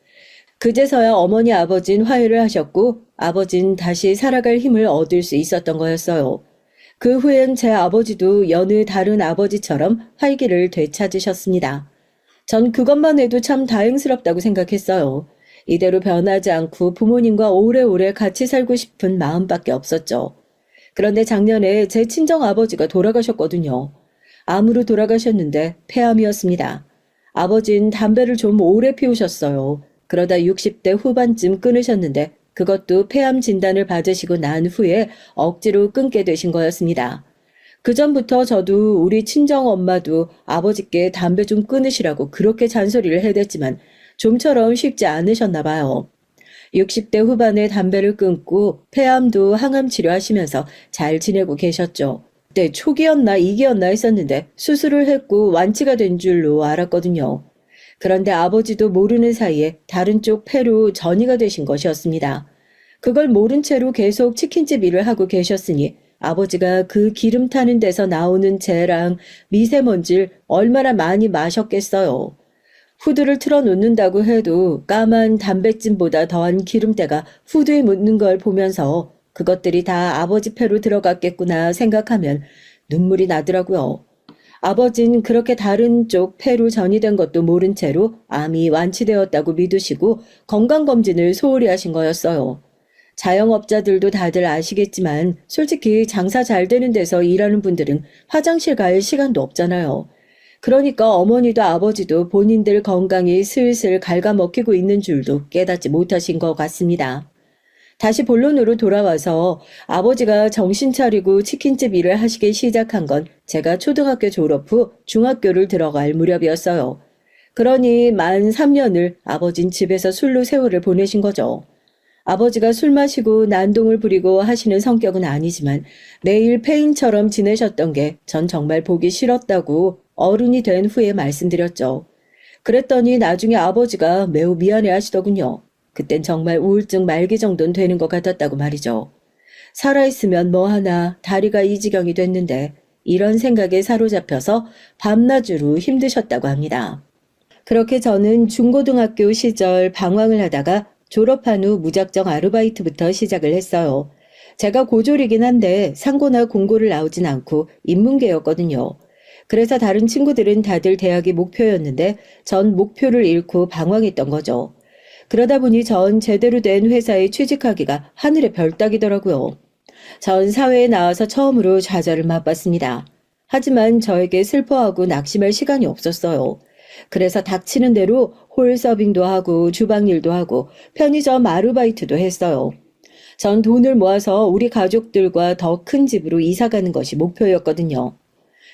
그제서야 어머니 아버진 화해를 하셨고 아버진 다시 살아갈 힘을 얻을 수 있었던 거였어요. 그 후엔 제 아버지도 여느 다른 아버지처럼 활기를 되찾으셨습니다. 전 그것만 해도 참 다행스럽다고 생각했어요. 이대로 변하지 않고 부모님과 오래오래 같이 살고 싶은 마음밖에 없었죠. 그런데 작년에 제 친정 아버지가 돌아가셨거든요. 암으로 돌아가셨는데 폐암이었습니다. 아버진 담배를 좀 오래 피우셨어요. 그러다 60대 후반쯤 끊으셨는데 그것도 폐암 진단을 받으시고 난 후에 억지로 끊게 되신 거였습니다. 그전부터 저도 우리 친정 엄마도 아버지께 담배 좀 끊으시라고 그렇게 잔소리를 해댔지만 좀처럼 쉽지 않으셨나 봐요. 60대 후반에 담배를 끊고 폐암도 항암 치료하시면서 잘 지내고 계셨죠. 그때 초기였나 2기였나 했었는데 수술을 했고 완치가 된 줄로 알았거든요. 그런데 아버지도 모르는 사이에 다른 쪽 폐로 전이가 되신 것이었습니다. 그걸 모른 채로 계속 치킨집 일을 하고 계셨으니 아버지가 그 기름 타는 데서 나오는 재랑 미세먼지를 얼마나 많이 마셨겠어요. 후드를 틀어놓는다고 해도 까만 담뱃짐보다 더한 기름때가 후드에 묻는 걸 보면서 그것들이 다 아버지 폐로 들어갔겠구나 생각하면 눈물이 나더라고요. 아버진 그렇게 다른 쪽 폐로 전이된 것도 모른 채로 암이 완치되었다고 믿으시고 건강검진을 소홀히 하신 거였어요. 자영업자들도 다들 아시겠지만 솔직히 장사 잘 되는 데서 일하는 분들은 화장실 갈 시간도 없잖아요. 그러니까 어머니도 아버지도 본인들 건강이 슬슬 갉아먹히고 있는 줄도 깨닫지 못하신 것 같습니다. 다시 본론으로 돌아와서 아버지가 정신 차리고 치킨집 일을 하시기 시작한 건 제가 초등학교 졸업 후 중학교를 들어갈 무렵이었어요. 그러니 만 3년을 아버진 집에서 술로 세월을 보내신 거죠. 아버지가 술 마시고 난동을 부리고 하시는 성격은 아니지만 매일 폐인처럼 지내셨던 게 전 정말 보기 싫었다고 어른이 된 후에 말씀드렸죠. 그랬더니 나중에 아버지가 매우 미안해 하시더군요. 그땐 정말 우울증 말기 정도는 되는 것 같았다고 말이죠. 살아있으면 뭐하나 다리가 이 지경이 됐는데 이런 생각에 사로잡혀서 밤낮으로 힘드셨다고 합니다. 그렇게 저는 중고등학교 시절 방황을 하다가 졸업한 후 무작정 아르바이트부터 시작을 했어요. 제가 고졸이긴 한데 상고나 공고를 나오진 않고 인문계였거든요. 그래서 다른 친구들은 다들 대학이 목표였는데 전 목표를 잃고 방황했던 거죠. 그러다 보니 전 제대로 된 회사에 취직하기가 하늘의 별 따기더라고요. 전 사회에 나와서 처음으로 좌절을 맛봤습니다. 하지만 저에게 슬퍼하고 낙심할 시간이 없었어요. 그래서 닥치는 대로 홀 서빙도 하고 주방일도 하고 편의점 아르바이트도 했어요. 전 돈을 모아서 우리 가족들과 더 큰 집으로 이사 가는 것이 목표였거든요.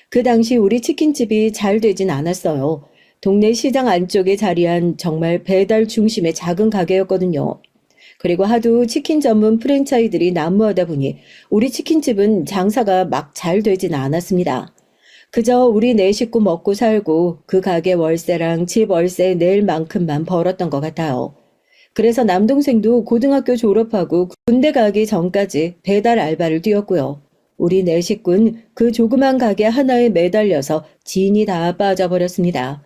그 당시 우리 치킨집이 잘 되진 않았어요. 동네 시장 안쪽에 자리한 정말 배달 중심의 작은 가게였거든요. 그리고 하도 치킨 전문 프랜차이들이 난무하다 보니 우리 치킨집은 장사가 막 잘 되진 않았습니다. 그저 우리 네 식구 먹고 살고 그 가게 월세랑 집 월세 낼 만큼만 벌었던 것 같아요. 그래서 남동생도 고등학교 졸업하고 군대 가기 전까지 배달 알바를 뛰었고요. 우리 네 식구는 그 조그만 가게 하나에 매달려서 진이 다 빠져버렸습니다.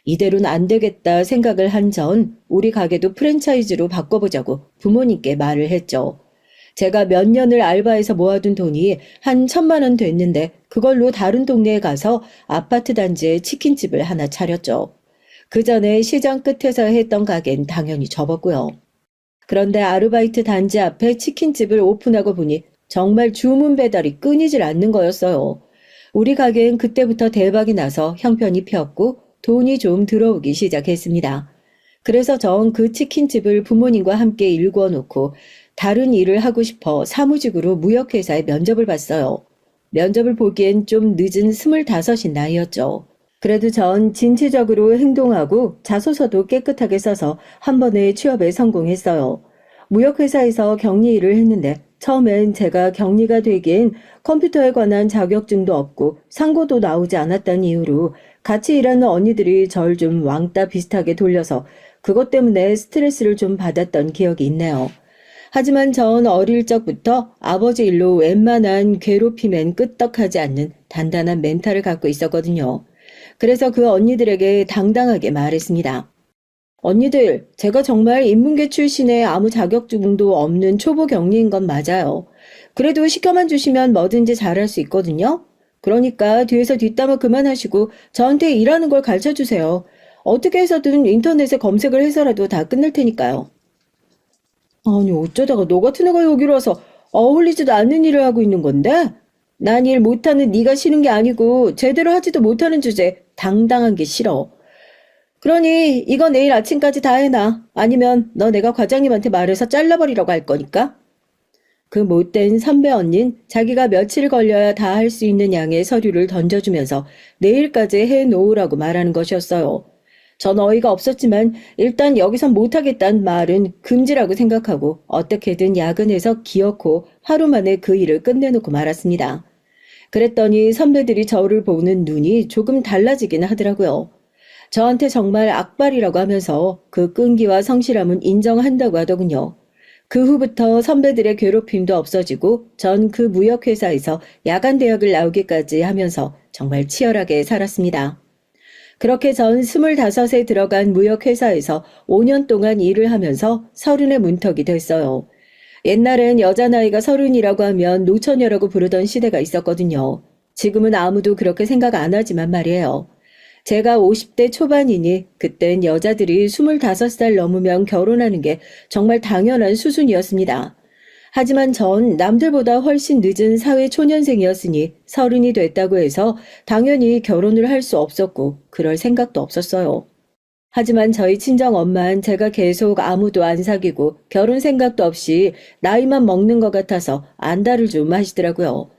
이대로는 안 되겠다 생각을 한 전 우리 가게도 프랜차이즈로 바꿔보자고 부모님께 말을 했죠. 제가 몇 년을 알바해서 모아둔 돈이 한 1000만 원 됐는데 그걸로 다른 동네에 가서 아파트 단지에 치킨집을 하나 차렸죠. 그 전에 시장 끝에서 했던 가게는 당연히 접었고요. 그런데 아르바이트 단지 앞에 치킨집을 오픈하고 보니 정말 주문 배달이 끊이질 않는 거였어요. 우리 가게엔 그때부터 대박이 나서 형편이 폈고 돈이 좀 들어오기 시작했습니다. 그래서 전 그 치킨집을 부모님과 함께 일궈 놓고 다른 일을 하고 싶어 사무직으로 무역회사에 면접을 봤어요. 면접을 보기엔 좀 늦은 25인 나이였죠. 그래도 전 진취적으로 행동하고 자소서도 깨끗하게 써서 한 번에 취업에 성공했어요. 무역회사에서 격리 일을 했는데 처음엔 제가 격리가 되기엔 컴퓨터에 관한 자격증도 없고 상고도 나오지 않았다는 이유로 같이 일하는 언니들이 절 좀 왕따 비슷하게 돌려서 그것 때문에 스트레스를 좀 받았던 기억이 있네요. 하지만 전 어릴 적부터 아버지 일로 웬만한 괴롭힘엔 끄떡하지 않는 단단한 멘탈을 갖고 있었거든요. 그래서 그 언니들에게 당당하게 말했습니다. 언니들, 제가 정말 인문계 출신의 아무 자격증도 없는 초보 격리인 건 맞아요. 그래도 시켜만 주시면 뭐든지 잘할 수 있거든요. 그러니까 뒤에서 뒷담화 그만하시고 저한테 일하는 걸 가르쳐 주세요. 어떻게 해서든 인터넷에 검색을 해서라도 다 끝낼 테니까요. 아니, 어쩌다가 너 같은 애가 여기로 와서 어울리지도 않는 일을 하고 있는 건데? 난 일 못하는 네가 싫은 게 아니고 제대로 하지도 못하는 주제 당당한 게 싫어. 그러니 이거 내일 아침까지 다 해놔. 아니면 너 내가 과장님한테 말해서 잘라버리라고 할 거니까. 그 못된 선배 언닌 자기가 며칠 걸려야 다 할 수 있는 양의 서류를 던져주면서 내일까지 해놓으라고 말하는 것이었어요. 전 어이가 없었지만 일단 여기선 못하겠다는 말은 금지라고 생각하고 어떻게든 야근해서 기어코 하루 만에 그 일을 끝내놓고 말았습니다. 그랬더니 선배들이 저를 보는 눈이 조금 달라지긴 하더라고요. 저한테 정말 악발이라고 하면서 그 끈기와 성실함은 인정한다고 하더군요. 그 후부터 선배들의 괴롭힘도 없어지고 전 그 무역회사에서 야간 대학을 나오기까지 하면서 정말 치열하게 살았습니다. 그렇게 전 25에 들어간 무역회사에서 5년 동안 일을 하면서 30의 문턱이 됐어요. 옛날엔 여자 나이가 30이라고 하면 노처녀라고 부르던 시대가 있었거든요. 지금은 아무도 그렇게 생각 안 하지만 말이에요. 제가 50대 초반이니 그땐 여자들이 25살 넘으면 결혼하는 게 정말 당연한 수순이었습니다. 하지만 전 남들보다 훨씬 늦은 사회 초년생이었으니 30이 됐다고 해서 당연히 결혼을 할 수 없었고 그럴 생각도 없었어요. 하지만 저희 친정 엄마는 제가 계속 아무도 안 사귀고 결혼 생각도 없이 나이만 먹는 것 같아서 안달을 좀 하시더라고요.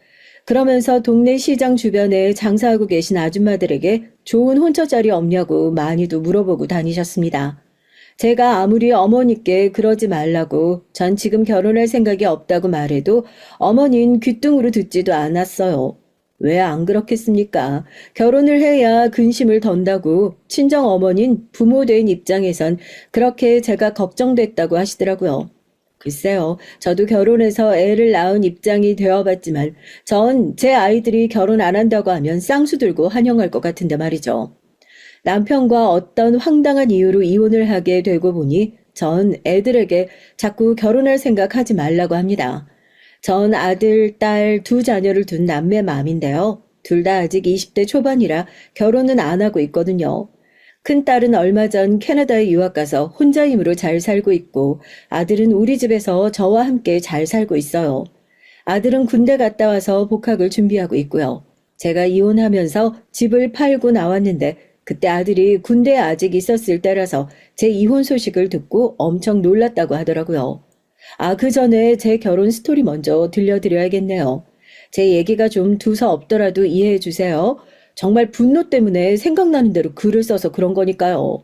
그러면서 동네 시장 주변에 장사하고 계신 아줌마들에게 좋은 혼처 자리 없냐고 많이도 물어보고 다니셨습니다. 제가 아무리 어머니께 그러지 말라고 전 지금 결혼할 생각이 없다고 말해도 어머니는 귓등으로 듣지도 않았어요. 왜 안 그렇겠습니까? 결혼을 해야 근심을 던다고 친정 어머니는 부모 된 입장에선 그렇게 제가 걱정됐다고 하시더라고요. 글쎄요, 저도 결혼해서 애를 낳은 입장이 되어봤지만 전 제 아이들이 결혼 안 한다고 하면 쌍수 들고 환영할 것 같은데 말이죠. 남편과 어떤 황당한 이유로 이혼을 하게 되고 보니 전 애들에게 자꾸 결혼할 생각하지 말라고 합니다. 전 아들, 딸 두 자녀를 둔 남매 맘인데요. 둘 다 아직 20대 초반이라 결혼은 안 하고 있거든요. 큰딸은 얼마 전 캐나다에 유학 가서 혼자 힘으로 잘 살고 있고 아들은 우리 집에서 저와 함께 잘 살고 있어요. 아들은 군대 갔다 와서 복학을 준비하고 있고요. 제가 이혼하면서 집을 팔고 나왔는데 그때 아들이 군대에 아직 있었을 때라서 제 이혼 소식을 듣고 엄청 놀랐다고 하더라고요. 그 전에 제 결혼 스토리 먼저 들려드려야겠네요. 제 얘기가 좀 두서없더라도 이해해 주세요. 정말 분노 때문에 생각나는 대로 글을 써서 그런 거니까요.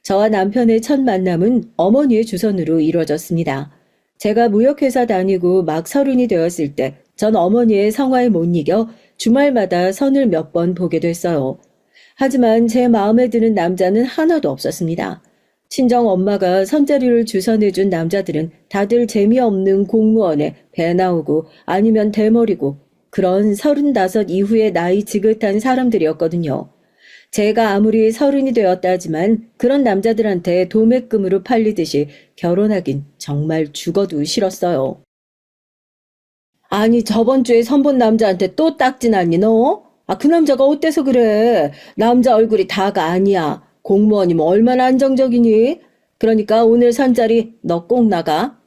저와 남편의 첫 만남은 어머니의 주선으로 이루어졌습니다. 제가 무역회사 다니고 막 30이 되었을 때 전 어머니의 성화에 못 이겨 주말마다 선을 몇 번 보게 됐어요. 하지만 제 마음에 드는 남자는 하나도 없었습니다. 친정 엄마가 선자리를 주선해준 남자들은 다들 재미없는 공무원에 배 나오고 아니면 대머리고 그런 35 이후에 나이 지긋한 사람들이었거든요. 제가 아무리 30이 되었다 하지만 그런 남자들한테 도매금으로 팔리듯이 결혼하긴 정말 죽어도 싫었어요. 아니 저번 주에 선본 남자한테 또 딱지나니 너? 그 남자가 어때서 그래? 남자 얼굴이 다가 아니야. 공무원이면 얼마나 안정적이니? 그러니까 오늘 선자리 너 꼭 나가.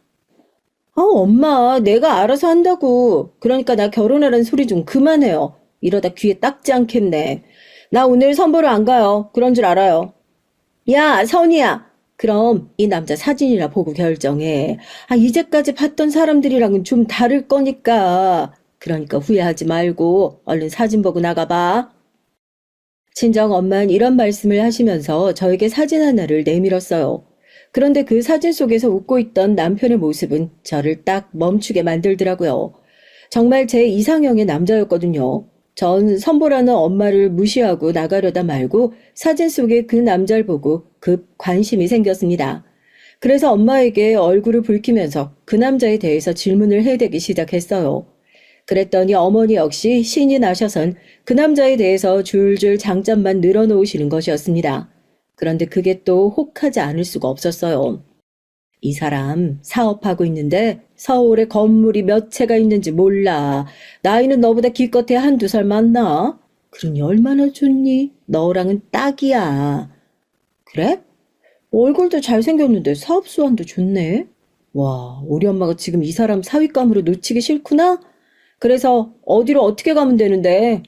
엄마 내가 알아서 한다고. 그러니까 나 결혼하라는 소리 좀 그만해요. 이러다 귀에 딱지 않겠네. 나 오늘 선보러 안 가요. 그런 줄 알아요. 야, 선이야. 그럼 이 남자 사진이나 보고 결정해. 이제까지 봤던 사람들이랑은 좀 다를 거니까. 그러니까 후회하지 말고 얼른 사진 보고 나가봐. 친정 엄만 이런 말씀을 하시면서 저에게 사진 하나를 내밀었어요. 그런데 그 사진 속에서 웃고 있던 남편의 모습은 저를 딱 멈추게 만들더라고요. 정말 제 이상형의 남자였거든요. 전 선보라는 엄마를 무시하고 나가려다 말고 사진 속의 그 남자를 보고 급 관심이 생겼습니다. 그래서 엄마에게 얼굴을 붉히면서 그 남자에 대해서 질문을 해대기 시작했어요. 그랬더니 어머니 역시 신이 나셔선 그 남자에 대해서 줄줄 장점만 늘어놓으시는 것이었습니다. 그런데 그게 또 혹하지 않을 수가 없었어요. 이 사람 사업하고 있는데 서울에 건물이 몇 채가 있는지 몰라. 나이는 너보다 기껏해 한두 살 많나? 그러니 얼마나 좋니? 너랑은 딱이야. 그래? 얼굴도 잘생겼는데 사업 수완도 좋네. 와, 우리 엄마가 지금 이 사람 사윗감으로 놓치기 싫구나? 그래서 어디로 어떻게 가면 되는데?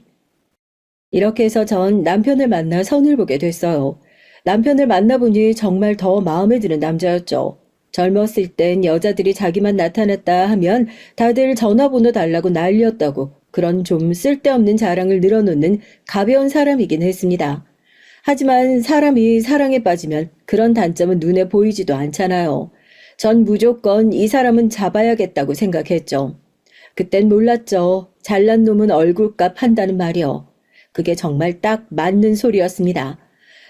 이렇게 해서 전 남편을 만나 선을 보게 됐어요. 남편을 만나보니 정말 더 마음에 드는 남자였죠. 젊었을 땐 여자들이 자기만 나타났다 하면 다들 전화번호 달라고 난리였다고 그런 좀 쓸데없는 자랑을 늘어놓는 가벼운 사람이긴 했습니다. 하지만 사람이 사랑에 빠지면 그런 단점은 눈에 보이지도 않잖아요. 전 무조건 이 사람은 잡아야겠다고 생각했죠. 그땐 몰랐죠. 잘난 놈은 얼굴값 한다는 말이요. 그게 정말 딱 맞는 소리였습니다.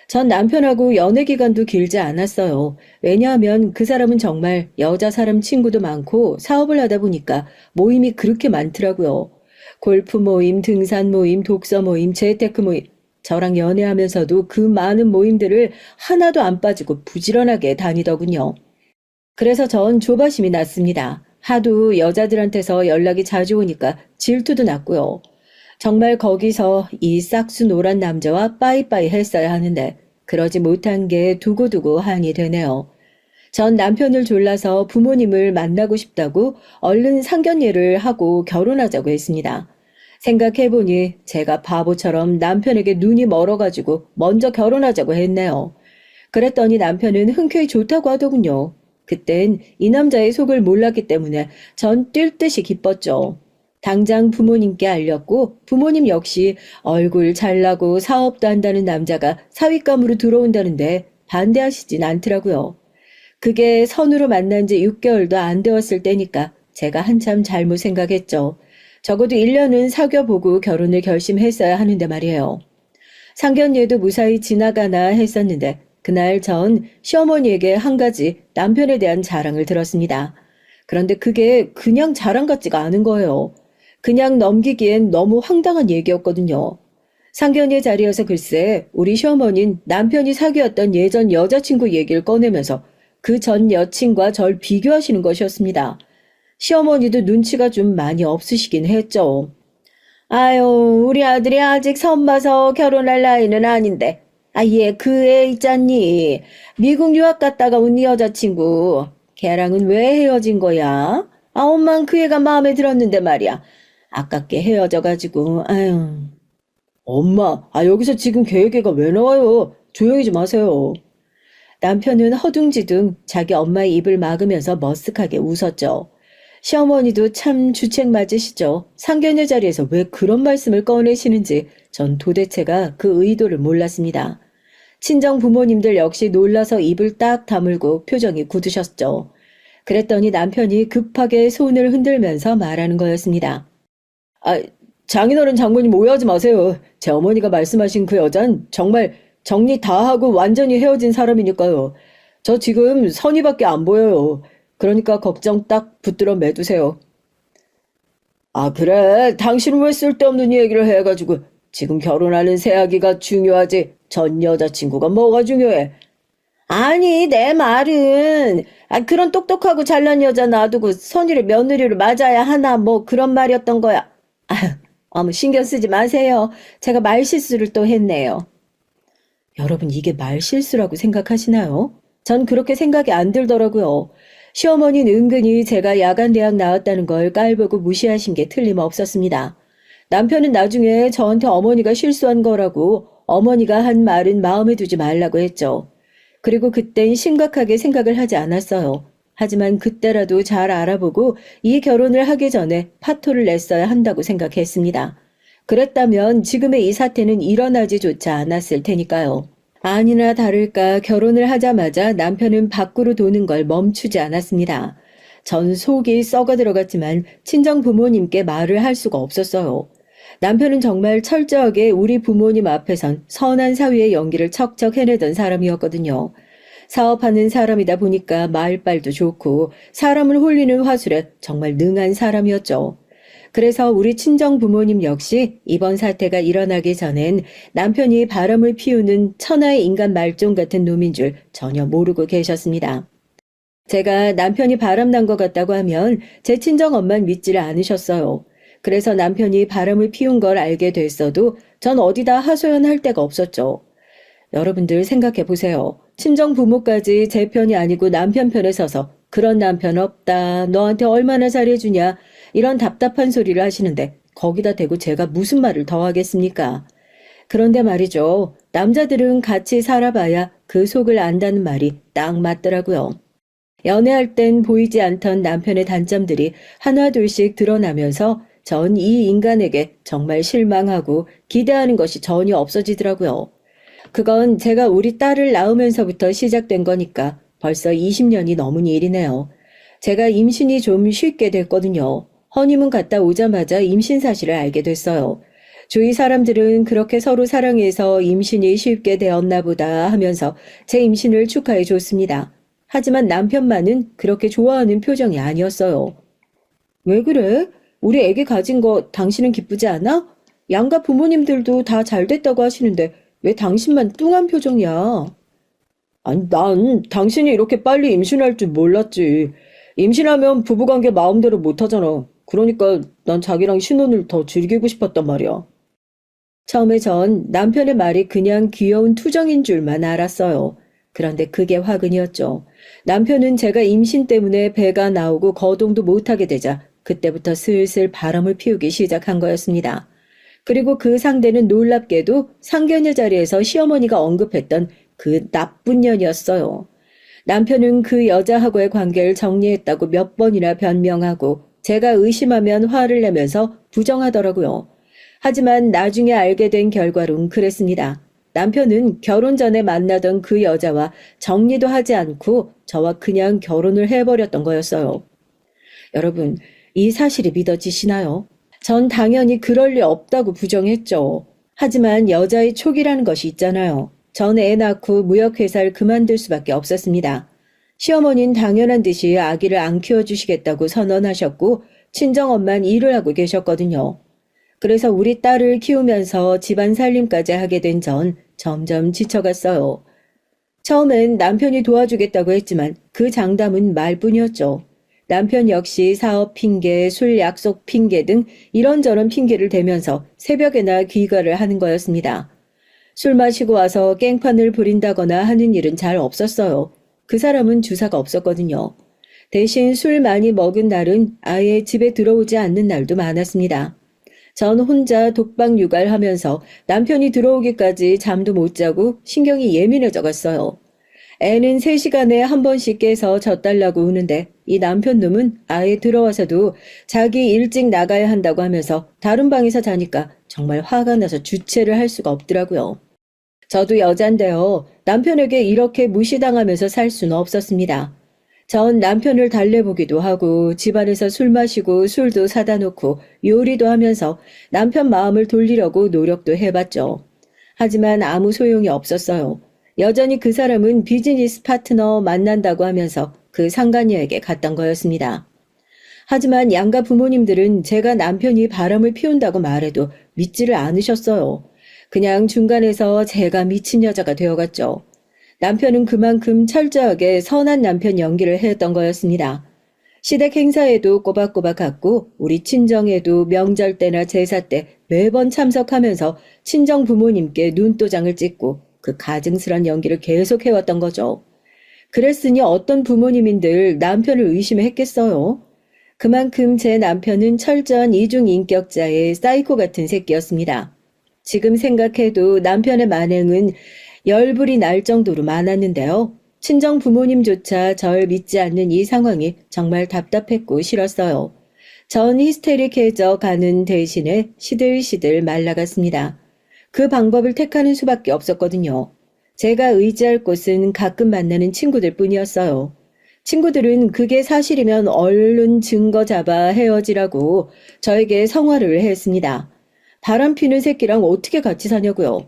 전 남편하고 연애 기간도 길지 않았어요. 왜냐하면 그 사람은 정말 여자 사람 친구도 많고 사업을 하다 보니까 모임이 그렇게 많더라고요. 골프 모임, 등산 모임, 독서 모임, 재테크 모임. 저랑 연애하면서도 그 많은 모임들을 하나도 안 빠지고 부지런하게 다니더군요. 그래서 전 조바심이 났습니다. 하도 여자들한테서 연락이 자주 오니까 질투도 났고요. 정말 거기서 이 싹수 노란 남자와 빠이빠이 했어야 하는데 그러지 못한 게 두고두고 한이 되네요. 전 남편을 졸라서 부모님을 만나고 싶다고 얼른 상견례를 하고 결혼하자고 했습니다. 생각해보니 제가 바보처럼 남편에게 눈이 멀어가지고 먼저 결혼하자고 했네요. 그랬더니 남편은 흔쾌히 좋다고 하더군요. 그땐 이 남자의 속을 몰랐기 때문에 전 뛸 듯이 기뻤죠. 당장 부모님께 알렸고 부모님 역시 얼굴 잘나고 사업도 한다는 남자가 사윗감으로 들어온다는데 반대하시진 않더라고요. 그게 선으로 만난 지 6개월도 안 되었을 때니까 제가 한참 잘못 생각했죠. 적어도 1년은 사귀어보고 결혼을 결심했어야 하는데 말이에요. 상견례도 무사히 지나가나 했었는데 그날 전 시어머니에게 한 가지 남편에 대한 자랑을 들었습니다. 그런데 그게 그냥 자랑 같지가 않은 거예요. 그냥 넘기기엔 너무 황당한 얘기였거든요. 상견례 자리여서 글쎄 우리 시어머니는 남편이 사귀었던 예전 여자친구 얘기를 꺼내면서 그 전 여친과 절 비교하시는 것이었습니다. 시어머니도 눈치가 좀 많이 없으시긴 했죠. 아유, 우리 아들이 아직 선봐서 결혼할 나이는 아닌데. 얘 그 애 있잖니. 미국 유학 갔다가 온 여자친구. 걔랑은 왜 헤어진 거야? 엄만 그 애가 마음에 들었는데 말이야. 아깝게 헤어져가지고, 아유. 엄마, 여기서 지금 걔 얘기가 왜 나와요? 조용히 좀 하세요. 남편은 허둥지둥 자기 엄마의 입을 막으면서 머쓱하게 웃었죠. 시어머니도 참 주책 맞으시죠. 상견례 자리에서 왜 그런 말씀을 꺼내시는지 전 도대체가 그 의도를 몰랐습니다. 친정 부모님들 역시 놀라서 입을 딱 다물고 표정이 굳으셨죠. 그랬더니 남편이 급하게 손을 흔들면서 말하는 거였습니다. 장인어른 장모님 오해하지 마세요. 제 어머니가 말씀하신 그 여잔 정말 정리 다 하고 완전히 헤어진 사람이니까요. 저 지금 선이밖에 안 보여요. 그러니까 걱정 딱 붙들어 매두세요. 그래. 당신은 왜 쓸데없는 얘기를 해가지고 지금 결혼하는 새아기가 중요하지 전 여자친구가 뭐가 중요해? 아니 내 말은 그런 똑똑하고 잘난 여자 놔두고 선의를 며느리를 맞아야 하나 뭐 그런 말이었던 거야. 어머 신경 쓰지 마세요. 제가 말실수를 또 했네요. 여러분 이게 말실수라고 생각하시나요? 전 그렇게 생각이 안 들더라고요. 시어머니는 은근히 제가 야간 대학 나왔다는 걸 깔보고 무시하신 게 틀림없었습니다. 남편은 나중에 저한테 어머니가 실수한 거라고 어머니가 한 말은 마음에 두지 말라고 했죠. 그리고 그땐 심각하게 생각을 하지 않았어요. 하지만 그때라도 잘 알아보고 이 결혼을 하기 전에 파토를 냈어야 한다고 생각했습니다. 그랬다면 지금의 이 사태는 일어나지조차 않았을 테니까요. 아니나 다를까 결혼을 하자마자 남편은 밖으로 도는 걸 멈추지 않았습니다. 전 속이 썩어 들어갔지만 친정 부모님께 말을 할 수가 없었어요. 남편은 정말 철저하게 우리 부모님 앞에선 선한 사위의 연기를 척척 해내던 사람이었거든요. 사업하는 사람이다 보니까 말빨도 좋고 사람을 홀리는 화술에 정말 능한 사람이었죠. 그래서 우리 친정 부모님 역시 이번 사태가 일어나기 전엔 남편이 바람을 피우는 천하의 인간 말종 같은 놈인 줄 전혀 모르고 계셨습니다. 제가 남편이 바람난 것 같다고 하면 제 친정엄만 믿지를 않으셨어요. 그래서 남편이 바람을 피운 걸 알게 됐어도 전 어디다 하소연할 데가 없었죠. 여러분들 생각해 보세요. 친정 부모까지 제 편이 아니고 남편 편에 서서 그런 남편 없다, 너한테 얼마나 잘해주냐 이런 답답한 소리를 하시는데 거기다 대고 제가 무슨 말을 더 하겠습니까? 그런데 말이죠. 남자들은 같이 살아봐야 그 속을 안다는 말이 딱 맞더라고요. 연애할 땐 보이지 않던 남편의 단점들이 하나둘씩 드러나면서 전 이 인간에게 정말 실망하고 기대하는 것이 전혀 없어지더라고요. 그건 제가 우리 딸을 낳으면서부터 시작된 거니까 벌써 20년이 넘은 일이네요. 제가 임신이 좀 쉽게 됐거든요. 허니문 갔다 오자마자 임신 사실을 알게 됐어요. 주위 사람들은 그렇게 서로 사랑해서 임신이 쉽게 되었나 보다 하면서 제 임신을 축하해 줬습니다. 하지만 남편만은 그렇게 좋아하는 표정이 아니었어요. 왜 그래? 우리 애기 가진 거 당신은 기쁘지 않아? 양가 부모님들도 다 잘 됐다고 하시는데 왜 당신만 뚱한 표정이야? 아니, 난 당신이 이렇게 빨리 임신할 줄 몰랐지. 임신하면 부부관계 마음대로 못하잖아. 그러니까 난 자기랑 신혼을 더 즐기고 싶었단 말이야. 처음에 전 남편의 말이 그냥 귀여운 투정인 줄만 알았어요. 그런데 그게 화근이었죠. 남편은 제가 임신 때문에 배가 나오고 거동도 못하게 되자 그때부터 슬슬 바람을 피우기 시작한 거였습니다. 그리고 그 상대는 놀랍게도 상견례 자리에서 시어머니가 언급했던 그 나쁜 년이었어요. 남편은 그 여자하고의 관계를 정리했다고 몇 번이나 변명하고 제가 의심하면 화를 내면서 부정하더라고요. 하지만 나중에 알게 된 결과론 그랬습니다. 남편은 결혼 전에 만나던 그 여자와 정리도 하지 않고 저와 그냥 결혼을 해버렸던 거였어요. 여러분, 이 사실이 믿어지시나요? 전 당연히 그럴 리 없다고 부정했죠. 하지만 여자의 촉이라는 것이 있잖아요. 전 애 낳고 무역회사를 그만둘 수밖에 없었습니다. 시어머니는 당연한 듯이 아기를 안 키워주시겠다고 선언하셨고 친정엄만 일을 하고 계셨거든요. 그래서 우리 딸을 키우면서 집안 살림까지 하게 된 전 점점 지쳐갔어요. 처음엔 남편이 도와주겠다고 했지만 그 장담은 말뿐이었죠. 남편 역시 사업 핑계, 술 약속 핑계 등 이런저런 핑계를 대면서 새벽에나 귀가를 하는 거였습니다. 술 마시고 와서 깽판을 부린다거나 하는 일은 잘 없었어요. 그 사람은 주사가 없었거든요. 대신 술 많이 먹은 날은 아예 집에 들어오지 않는 날도 많았습니다. 전 혼자 독박 육아를 하면서 남편이 들어오기까지 잠도 못 자고 신경이 예민해져 갔어요. 애는 3시간에 한 번씩 깨서 젖달라고 우는데 이 남편 놈은 아예 들어와서도 자기 일찍 나가야 한다고 하면서 다른 방에서 자니까 정말 화가 나서 주체를 할 수가 없더라고요. 저도 여잔데요. 남편에게 이렇게 무시당하면서 살 수는 없었습니다. 전 남편을 달래보기도 하고 집안에서 술 마시고 술도 사다 놓고 요리도 하면서 남편 마음을 돌리려고 노력도 해봤죠. 하지만 아무 소용이 없었어요. 여전히 그 사람은 비즈니스 파트너 만난다고 하면서 그 상간녀에게 갔던 거였습니다. 하지만 양가 부모님들은 제가 남편이 바람을 피운다고 말해도 믿지를 않으셨어요. 그냥 중간에서 제가 미친 여자가 되어갔죠. 남편은 그만큼 철저하게 선한 남편 연기를 했던 거였습니다. 시댁 행사에도 꼬박꼬박 갔고 우리 친정에도 명절 때나 제사 때 매번 참석하면서 친정 부모님께 눈도장을 찍고 그 가증스런 연기를 계속 해왔던 거죠. 그랬으니 어떤 부모님인들 남편을 의심했겠어요? 그만큼 제 남편은 철저한 이중인격자의 사이코 같은 새끼였습니다. 지금 생각해도 남편의 만행은 열불이 날 정도로 많았는데요. 친정 부모님조차 절 믿지 않는 이 상황이 정말 답답했고 싫었어요. 전 히스테릭해져 가는 대신에 시들시들 말라갔습니다. 그 방법을 택하는 수밖에 없었거든요. 제가 의지할 곳은 가끔 만나는 친구들 뿐이었어요. 친구들은 그게 사실이면 얼른 증거 잡아 헤어지라고 저에게 성화를 했습니다. 바람 피는 새끼랑 어떻게 같이 사냐고요.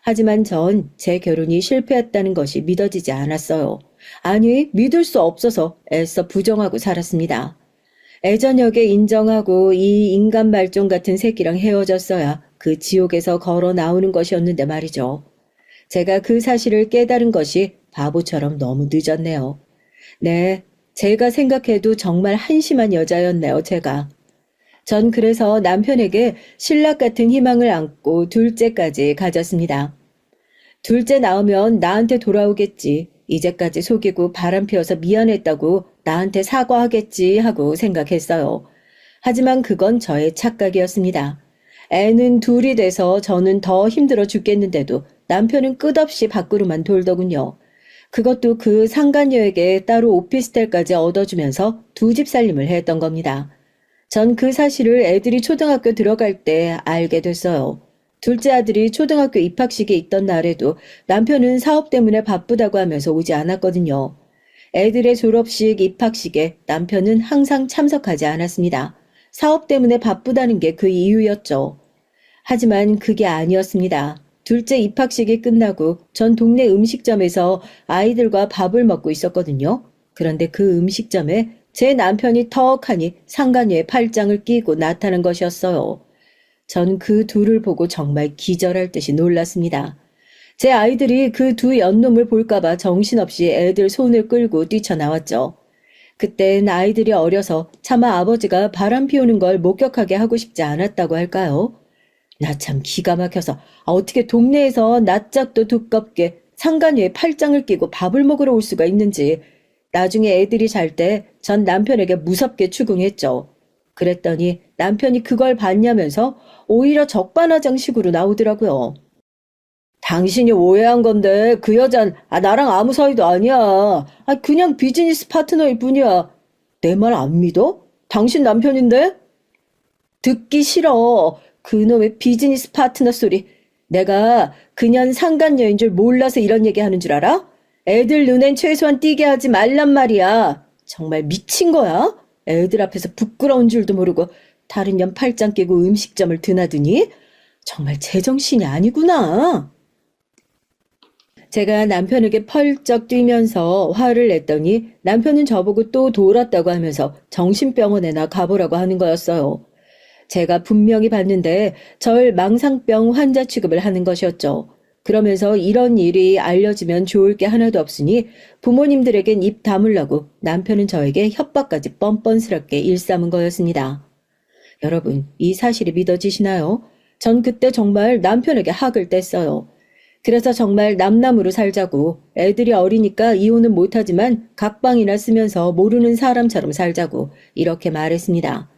하지만 전 제 결혼이 실패했다는 것이 믿어지지 않았어요. 아니, 믿을 수 없어서 애써 부정하고 살았습니다. 애저녁에 인정하고 이 인간 말종 같은 새끼랑 헤어졌어야 그 지옥에서 걸어 나오는 것이었는데 말이죠. 제가 그 사실을 깨달은 것이 바보처럼 너무 늦었네요. 네, 제가 생각해도 정말 한심한 여자였네요, 제가. 전 그래서 남편에게 신락 같은 희망을 안고 둘째까지 가졌습니다. 둘째 낳으면 나한테 돌아오겠지. 이제까지 속이고 바람 피워서 미안했다고 나한테 사과하겠지 하고 생각했어요. 하지만 그건 저의 착각이었습니다. 애는 둘이 돼서 저는 더 힘들어 죽겠는데도 남편은 끝없이 밖으로만 돌더군요. 그것도 그 상간녀에게 따로 오피스텔까지 얻어주면서 두 집 살림을 했던 겁니다. 전 그 사실을 애들이 초등학교 들어갈 때 알게 됐어요. 둘째 아들이 초등학교 입학식에 있던 날에도 남편은 사업 때문에 바쁘다고 하면서 오지 않았거든요. 애들의 졸업식, 입학식에 남편은 항상 참석하지 않았습니다. 사업 때문에 바쁘다는 게 그 이유였죠. 하지만 그게 아니었습니다. 둘째 입학식이 끝나고 전 동네 음식점에서 아이들과 밥을 먹고 있었거든요. 그런데 그 음식점에 제 남편이 턱하니 상간녀의 팔짱을 끼고 나타난 것이었어요. 전 그 둘을 보고 정말 기절할 듯이 놀랐습니다. 제 아이들이 그 두 연놈을 볼까봐 정신없이 애들 손을 끌고 뛰쳐나왔죠. 그땐 아이들이 어려서 차마 아버지가 바람 피우는 걸 목격하게 하고 싶지 않았다고 할까요? 나 참 기가 막혀서 어떻게 동네에서 낯짝도 두껍게 상간녀의 팔짱을 끼고 밥을 먹으러 올 수가 있는지 나중에 애들이 잘 때 전 남편에게 무섭게 추궁했죠. 그랬더니 남편이 그걸 봤냐면서 오히려 적반하장식으로 나오더라고요. 당신이 오해한 건데 그 여잔 나랑 아무 사이도 아니야. 그냥 비즈니스 파트너일 뿐이야. 내 말 안 믿어? 당신 남편인데? 듣기 싫어. 그놈의 비즈니스 파트너 소리. 내가 그년 상간녀인 줄 몰라서 이런 얘기 하는 줄 알아? 애들 눈엔 최소한 띄게 하지 말란 말이야. 정말 미친 거야? 애들 앞에서 부끄러운 줄도 모르고 다른 년 팔짱 끼고 음식점을 드나드니? 정말 제정신이 아니구나. 제가 남편에게 펄쩍 뛰면서 화를 냈더니 남편은 저보고 또 돌았다고 하면서 정신병원에나 가보라고 하는 거였어요. 제가 분명히 봤는데 절 망상병 환자 취급을 하는 것이었죠. 그러면서 이런 일이 알려지면 좋을 게 하나도 없으니 부모님들에겐 입 다물라고 남편은 저에게 협박까지 뻔뻔스럽게 일삼은 거였습니다. 여러분, 이 사실이 믿어지시나요? 전 그때 정말 남편에게 학을 뗐어요. 그래서 정말 남남으로 살자고, 애들이 어리니까 이혼은 못하지만 각방이나 쓰면서 모르는 사람처럼 살자고 이렇게 말했습니다.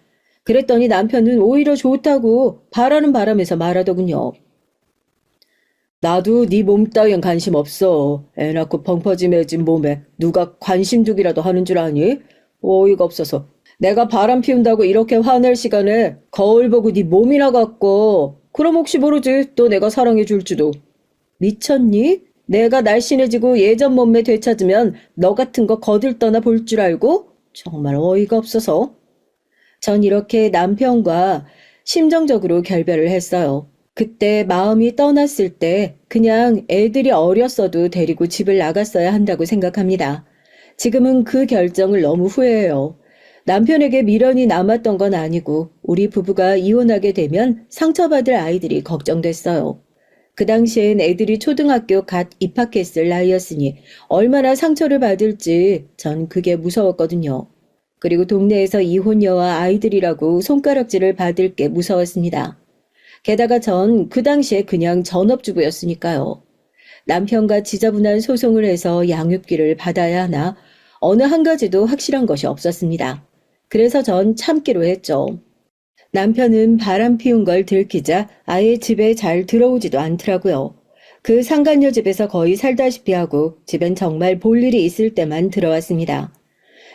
그랬더니 남편은 오히려 좋다고 바라는 바람에서 말하더군요. 나도 네 몸 따윈 관심 없어. 애 낳고 펑퍼짐해진 몸에 누가 관심 두기라도 하는 줄 아니? 어이가 없어서. 내가 바람 피운다고 이렇게 화낼 시간에 거울 보고 네 몸이나 갖고 그럼 혹시 모르지 또 내가 사랑해 줄지도. 미쳤니? 내가 날씬해지고 예전 몸매 되찾으면 너 같은 거 거들떠나 볼 줄 알고? 정말 어이가 없어서. 전 이렇게 남편과 심정적으로 결별을 했어요. 그때 마음이 떠났을 때 그냥 애들이 어렸어도 데리고 집을 나갔어야 한다고 생각합니다. 지금은 그 결정을 너무 후회해요. 남편에게 미련이 남았던 건 아니고 우리 부부가 이혼하게 되면 상처받을 아이들이 걱정됐어요. 그 당시엔 애들이 초등학교 갓 입학했을 나이였으니 얼마나 상처를 받을지 전 그게 무서웠거든요. 그리고 동네에서 이혼녀와 아이들이라고 손가락질을 받을 게 무서웠습니다. 게다가 전 그 당시에 그냥 전업주부였으니까요. 남편과 지저분한 소송을 해서 양육비를 받아야 하나 어느 한 가지도 확실한 것이 없었습니다. 그래서 전 참기로 했죠. 남편은 바람 피운 걸 들키자 아예 집에 잘 들어오지도 않더라고요. 그 상간녀 집에서 거의 살다시피 하고 집엔 정말 볼 일이 있을 때만 들어왔습니다.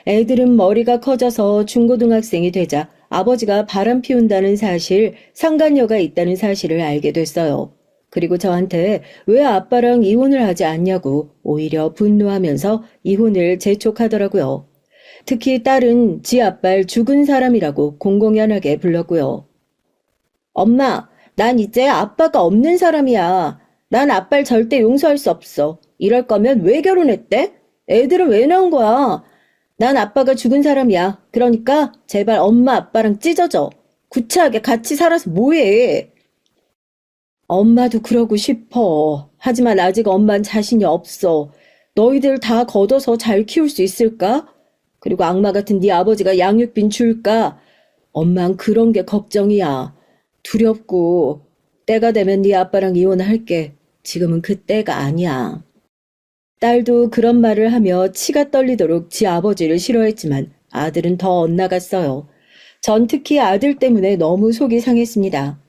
애들은 머리가 커져서 중고등학생이 되자 아버지가 바람 피운다는 사실, 상간녀가 있다는 사실을 알게 됐어요. 그리고 저한테 왜 아빠랑 이혼을 하지 않냐고 오히려 분노하면서 이혼을 재촉하더라고요. 특히 딸은 지 아빠를 죽은 사람이라고 공공연하게 불렀고요. 엄마, 난 이제 아빠가 없는 사람이야. 난 아빠를 절대 용서할 수 없어. 이럴 거면 왜 결혼했대? 애들은 왜 낳은 거야? 난 아빠가 죽은 사람이야. 그러니까 제발 엄마 아빠랑 찢어져. 구차하게 같이 살아서 뭐해? 엄마도 그러고 싶어. 하지만 아직 엄만 자신이 없어. 너희들 다 걷어서 잘 키울 수 있을까? 그리고 악마 같은 네 아버지가 양육빈 줄까? 엄만 그런 게 걱정이야. 두렵고 때가 되면 네 아빠랑 이혼할게. 지금은 그 때가 아니야. 딸도 그런 말을 하며 치가 떨리도록 지 아버지를 싫어했지만 아들은 더 엇나갔어요. 전 특히 아들 때문에 너무 속이 상했습니다.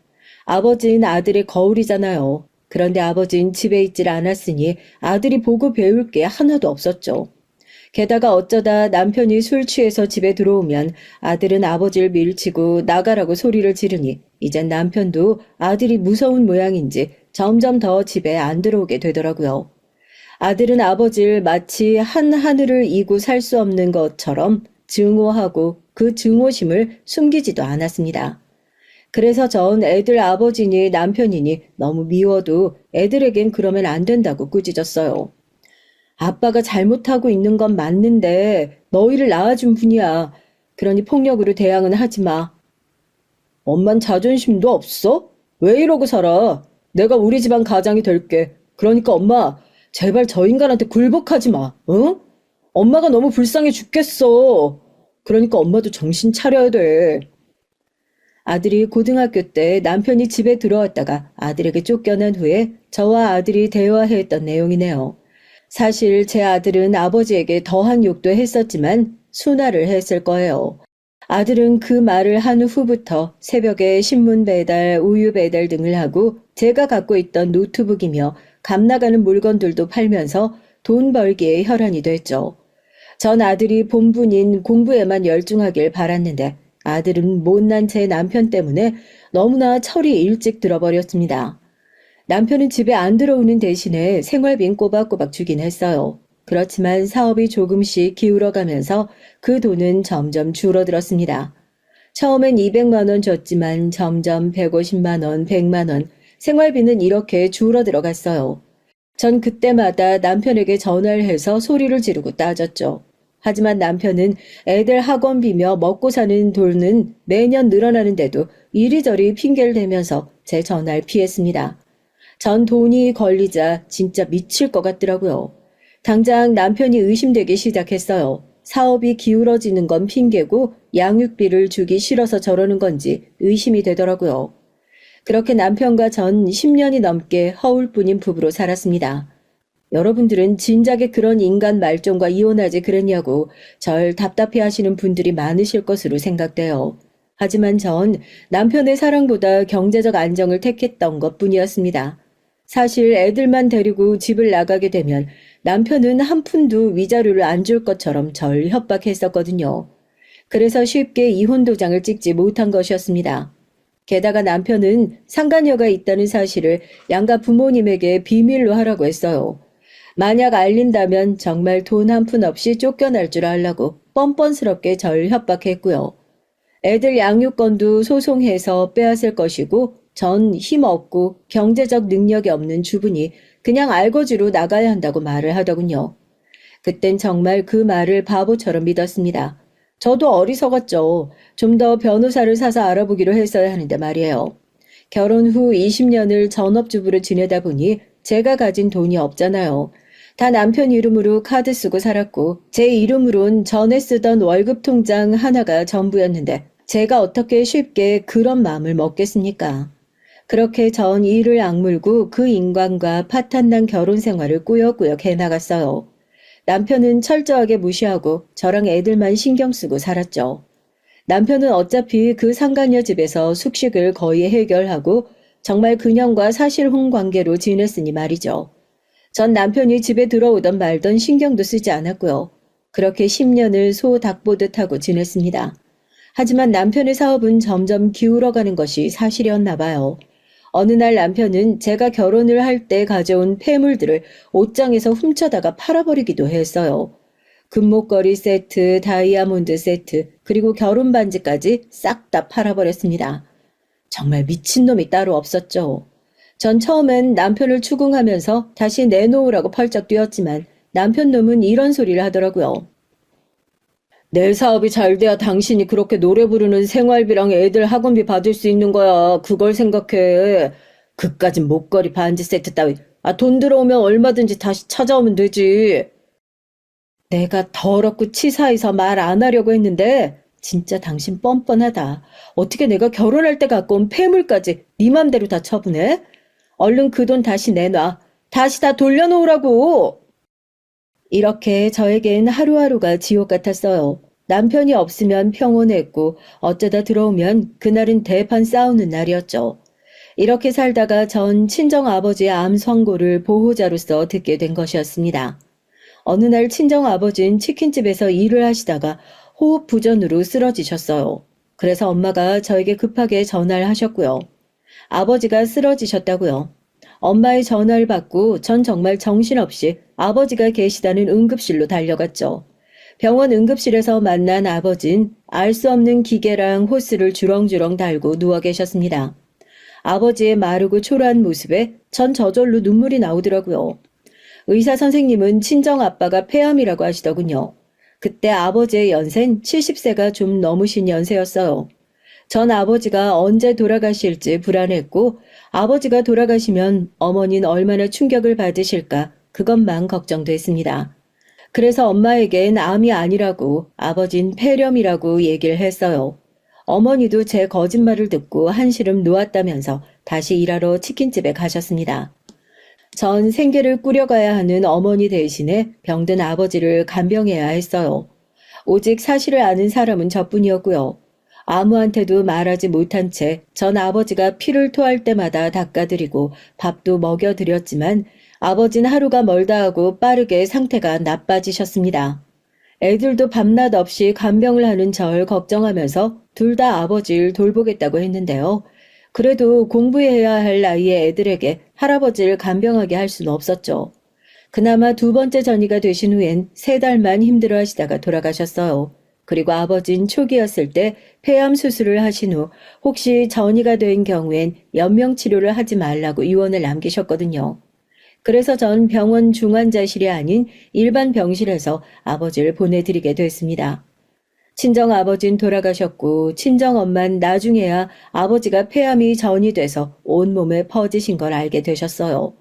아버지는 아들의 거울이잖아요. 그런데 아버지는 집에 있질 않았으니 아들이 보고 배울 게 하나도 없었죠. 게다가 어쩌다 남편이 술 취해서 집에 들어오면 아들은 아버지를 밀치고 나가라고 소리를 지르니 이젠 남편도 아들이 무서운 모양인지 점점 더 집에 안 들어오게 되더라고요. 아들은 아버지를 마치 한 하늘을 이고 살 수 없는 것처럼 증오하고 그 증오심을 숨기지도 않았습니다. 그래서 전 애들 아버지니 남편이니 너무 미워도 애들에겐 그러면 안 된다고 꾸짖었어요. 아빠가 잘못하고 있는 건 맞는데 너희를 낳아준 분이야. 그러니 폭력으로 대항은 하지 마. 엄만 자존심도 없어? 왜 이러고 살아? 내가 우리 집안 가장이 될게. 그러니까 엄마, 제발 저 인간한테 굴복하지 마. 응? 엄마가 너무 불쌍해 죽겠어. 그러니까 엄마도 정신 차려야 돼. 아들이 고등학교 때 남편이 집에 들어왔다가 아들에게 쫓겨난 후에 저와 아들이 대화했던 내용이네요. 사실 제 아들은 아버지에게 더한 욕도 했었지만 순화를 했을 거예요. 아들은 그 말을 한 후부터 새벽에 신문 배달, 우유 배달 등을 하고 제가 갖고 있던 노트북이며 값 나가는 물건들도 팔면서 돈 벌기에 혈안이 됐죠. 전 아들이 본분인 공부에만 열중하길 바랐는데 아들은 못난 제 남편 때문에 너무나 철이 일찍 들어버렸습니다. 남편은 집에 안 들어오는 대신에 생활비는 꼬박꼬박 주긴 했어요. 그렇지만 사업이 조금씩 기울어가면서 그 돈은 점점 줄어들었습니다. 처음엔 200만 원 줬지만 점점 150만 원, 100만 원, 생활비는 이렇게 줄어들어 갔어요. 전 그때마다 남편에게 전화를 해서 소리를 지르고 따졌죠. 하지만 남편은 애들 학원비며 먹고 사는 돈은 매년 늘어나는데도 이리저리 핑계를 대면서 제 전화를 피했습니다. 전 돈이 걸리자 진짜 미칠 것 같더라고요. 당장 남편이 의심되기 시작했어요. 사업이 기울어지는 건 핑계고 양육비를 주기 싫어서 저러는 건지 의심이 되더라고요. 그렇게 남편과 전 10년이 넘게 허울뿐인 부부로 살았습니다. 여러분들은 진작에 그런 인간 말종과 이혼하지 그랬냐고 절 답답해 하시는 분들이 많으실 것으로 생각돼요. 하지만 전 남편의 사랑보다 경제적 안정을 택했던 것 뿐이었습니다. 사실 애들만 데리고 집을 나가게 되면 남편은 한 푼도 위자료를 안 줄 것처럼 절 협박했었거든요. 그래서 쉽게 이혼 도장을 찍지 못한 것이었습니다. 게다가 남편은 상간녀가 있다는 사실을 양가 부모님에게 비밀로 하라고 했어요. 만약 알린다면 정말 돈 한 푼 없이 쫓겨날 줄 알라고 뻔뻔스럽게 절 협박했고요. 애들 양육권도 소송해서 빼앗을 것이고 전 힘없고 경제적 능력이 없는 주부니 그냥 알거지로 나가야 한다고 말을 하더군요. 그땐 정말 그 말을 바보처럼 믿었습니다. 저도 어리석었죠. 좀 더 변호사를 사서 알아보기로 했어야 하는데 말이에요. 결혼 후 20년을 전업주부로 지내다 보니 제가 가진 돈이 없잖아요. 다 남편 이름으로 카드 쓰고 살았고 제 이름으론 전에 쓰던 월급 통장 하나가 전부였는데 제가 어떻게 쉽게 그런 마음을 먹겠습니까? 그렇게 전 이를 악물고 그 인간과 파탄난 결혼 생활을 꾸역꾸역 해나갔어요. 남편은 철저하게 무시하고 저랑 애들만 신경 쓰고 살았죠. 남편은 어차피 그 상간녀 집에서 숙식을 거의 해결하고 정말 그년과 사실혼 관계로 지냈으니 말이죠. 전 남편이 집에 들어오던 말던 신경도 쓰지 않았고요. 그렇게 10년을 소 닭 보듯 하고 지냈습니다. 하지만 남편의 사업은 점점 기울어가는 것이 사실이었나 봐요. 어느 날 남편은 제가 결혼을 할 때 가져온 폐물들을 옷장에서 훔쳐다가 팔아버리기도 했어요. 금목걸이 세트, 다이아몬드 세트, 그리고 결혼 반지까지 싹 다 팔아버렸습니다. 정말 미친놈이 따로 없었죠. 전 처음엔 남편을 추궁하면서 다시 내놓으라고 펄쩍 뛰었지만 남편 놈은 이런 소리를 하더라고요. 내 사업이 잘 돼야 당신이 그렇게 노래 부르는 생활비랑 애들 학원비 받을 수 있는 거야. 그걸 생각해. 그까진 목걸이 반지 세트 따위. 돈 들어오면 얼마든지 다시 찾아오면 되지. 내가 더럽고 치사해서 말 안 하려고 했는데 진짜 당신 뻔뻔하다. 어떻게 내가 결혼할 때 갖고 온 폐물까지 네 맘대로 다 처분해? 얼른 그 돈 다시 내놔. 다시 다 돌려놓으라고. 이렇게 저에겐 하루하루가 지옥 같았어요. 남편이 없으면 평온했고 어쩌다 들어오면 그날은 대판 싸우는 날이었죠. 이렇게 살다가 전 친정아버지의 암 선고를 보호자로서 듣게 된 것이었습니다. 어느 날 친정아버지는 치킨집에서 일을 하시다가 호흡 부전으로 쓰러지셨어요. 그래서 엄마가 저에게 급하게 전화를 하셨고요. 아버지가 쓰러지셨다고요. 엄마의 전화를 받고 전 정말 정신없이 아버지가 계시다는 응급실로 달려갔죠. 병원 응급실에서 만난 아버진 알 수 없는 기계랑 호스를 주렁주렁 달고 누워 계셨습니다. 아버지의 마르고 초라한 모습에 전 저절로 눈물이 나오더라고요. 의사 선생님은 친정 아빠가 폐암이라고 하시더군요. 그때 아버지의 연세는 70세가 좀 넘으신 연세였어요. 전 아버지가 언제 돌아가실지 불안했고 아버지가 돌아가시면 어머니는 얼마나 충격을 받으실까 그것만 걱정됐습니다. 그래서 엄마에겐 암이 아니라고 아버진 폐렴이라고 얘기를 했어요. 어머니도 제 거짓말을 듣고 한시름 놓았다면서 다시 일하러 치킨집에 가셨습니다. 전 생계를 꾸려가야 하는 어머니 대신에 병든 아버지를 간병해야 했어요. 오직 사실을 아는 사람은 저뿐이었고요. 아무한테도 말하지 못한 채 전 아버지가 피를 토할 때마다 닦아드리고 밥도 먹여드렸지만 아버지는 하루가 멀다 하고 빠르게 상태가 나빠지셨습니다. 애들도 밤낮 없이 간병을 하는 절 걱정하면서 둘 다 아버지를 돌보겠다고 했는데요. 그래도 공부해야 할 나이의 애들에게 할아버지를 간병하게 할 수는 없었죠. 그나마 두 번째 전이가 되신 후엔 3달만 힘들어 하시다가 돌아가셨어요. 그리고 아버진 초기였을 때 폐암 수술을 하신 후 혹시 전이가 된 경우엔 연명치료를 하지 말라고 유언을 남기셨거든요. 그래서 전 병원 중환자실이 아닌 일반 병실에서 아버지를 보내드리게 됐습니다. 친정아버진 돌아가셨고 친정엄만 나중에야 아버지가 폐암이 전이 돼서 온몸에 퍼지신 걸 알게 되셨어요.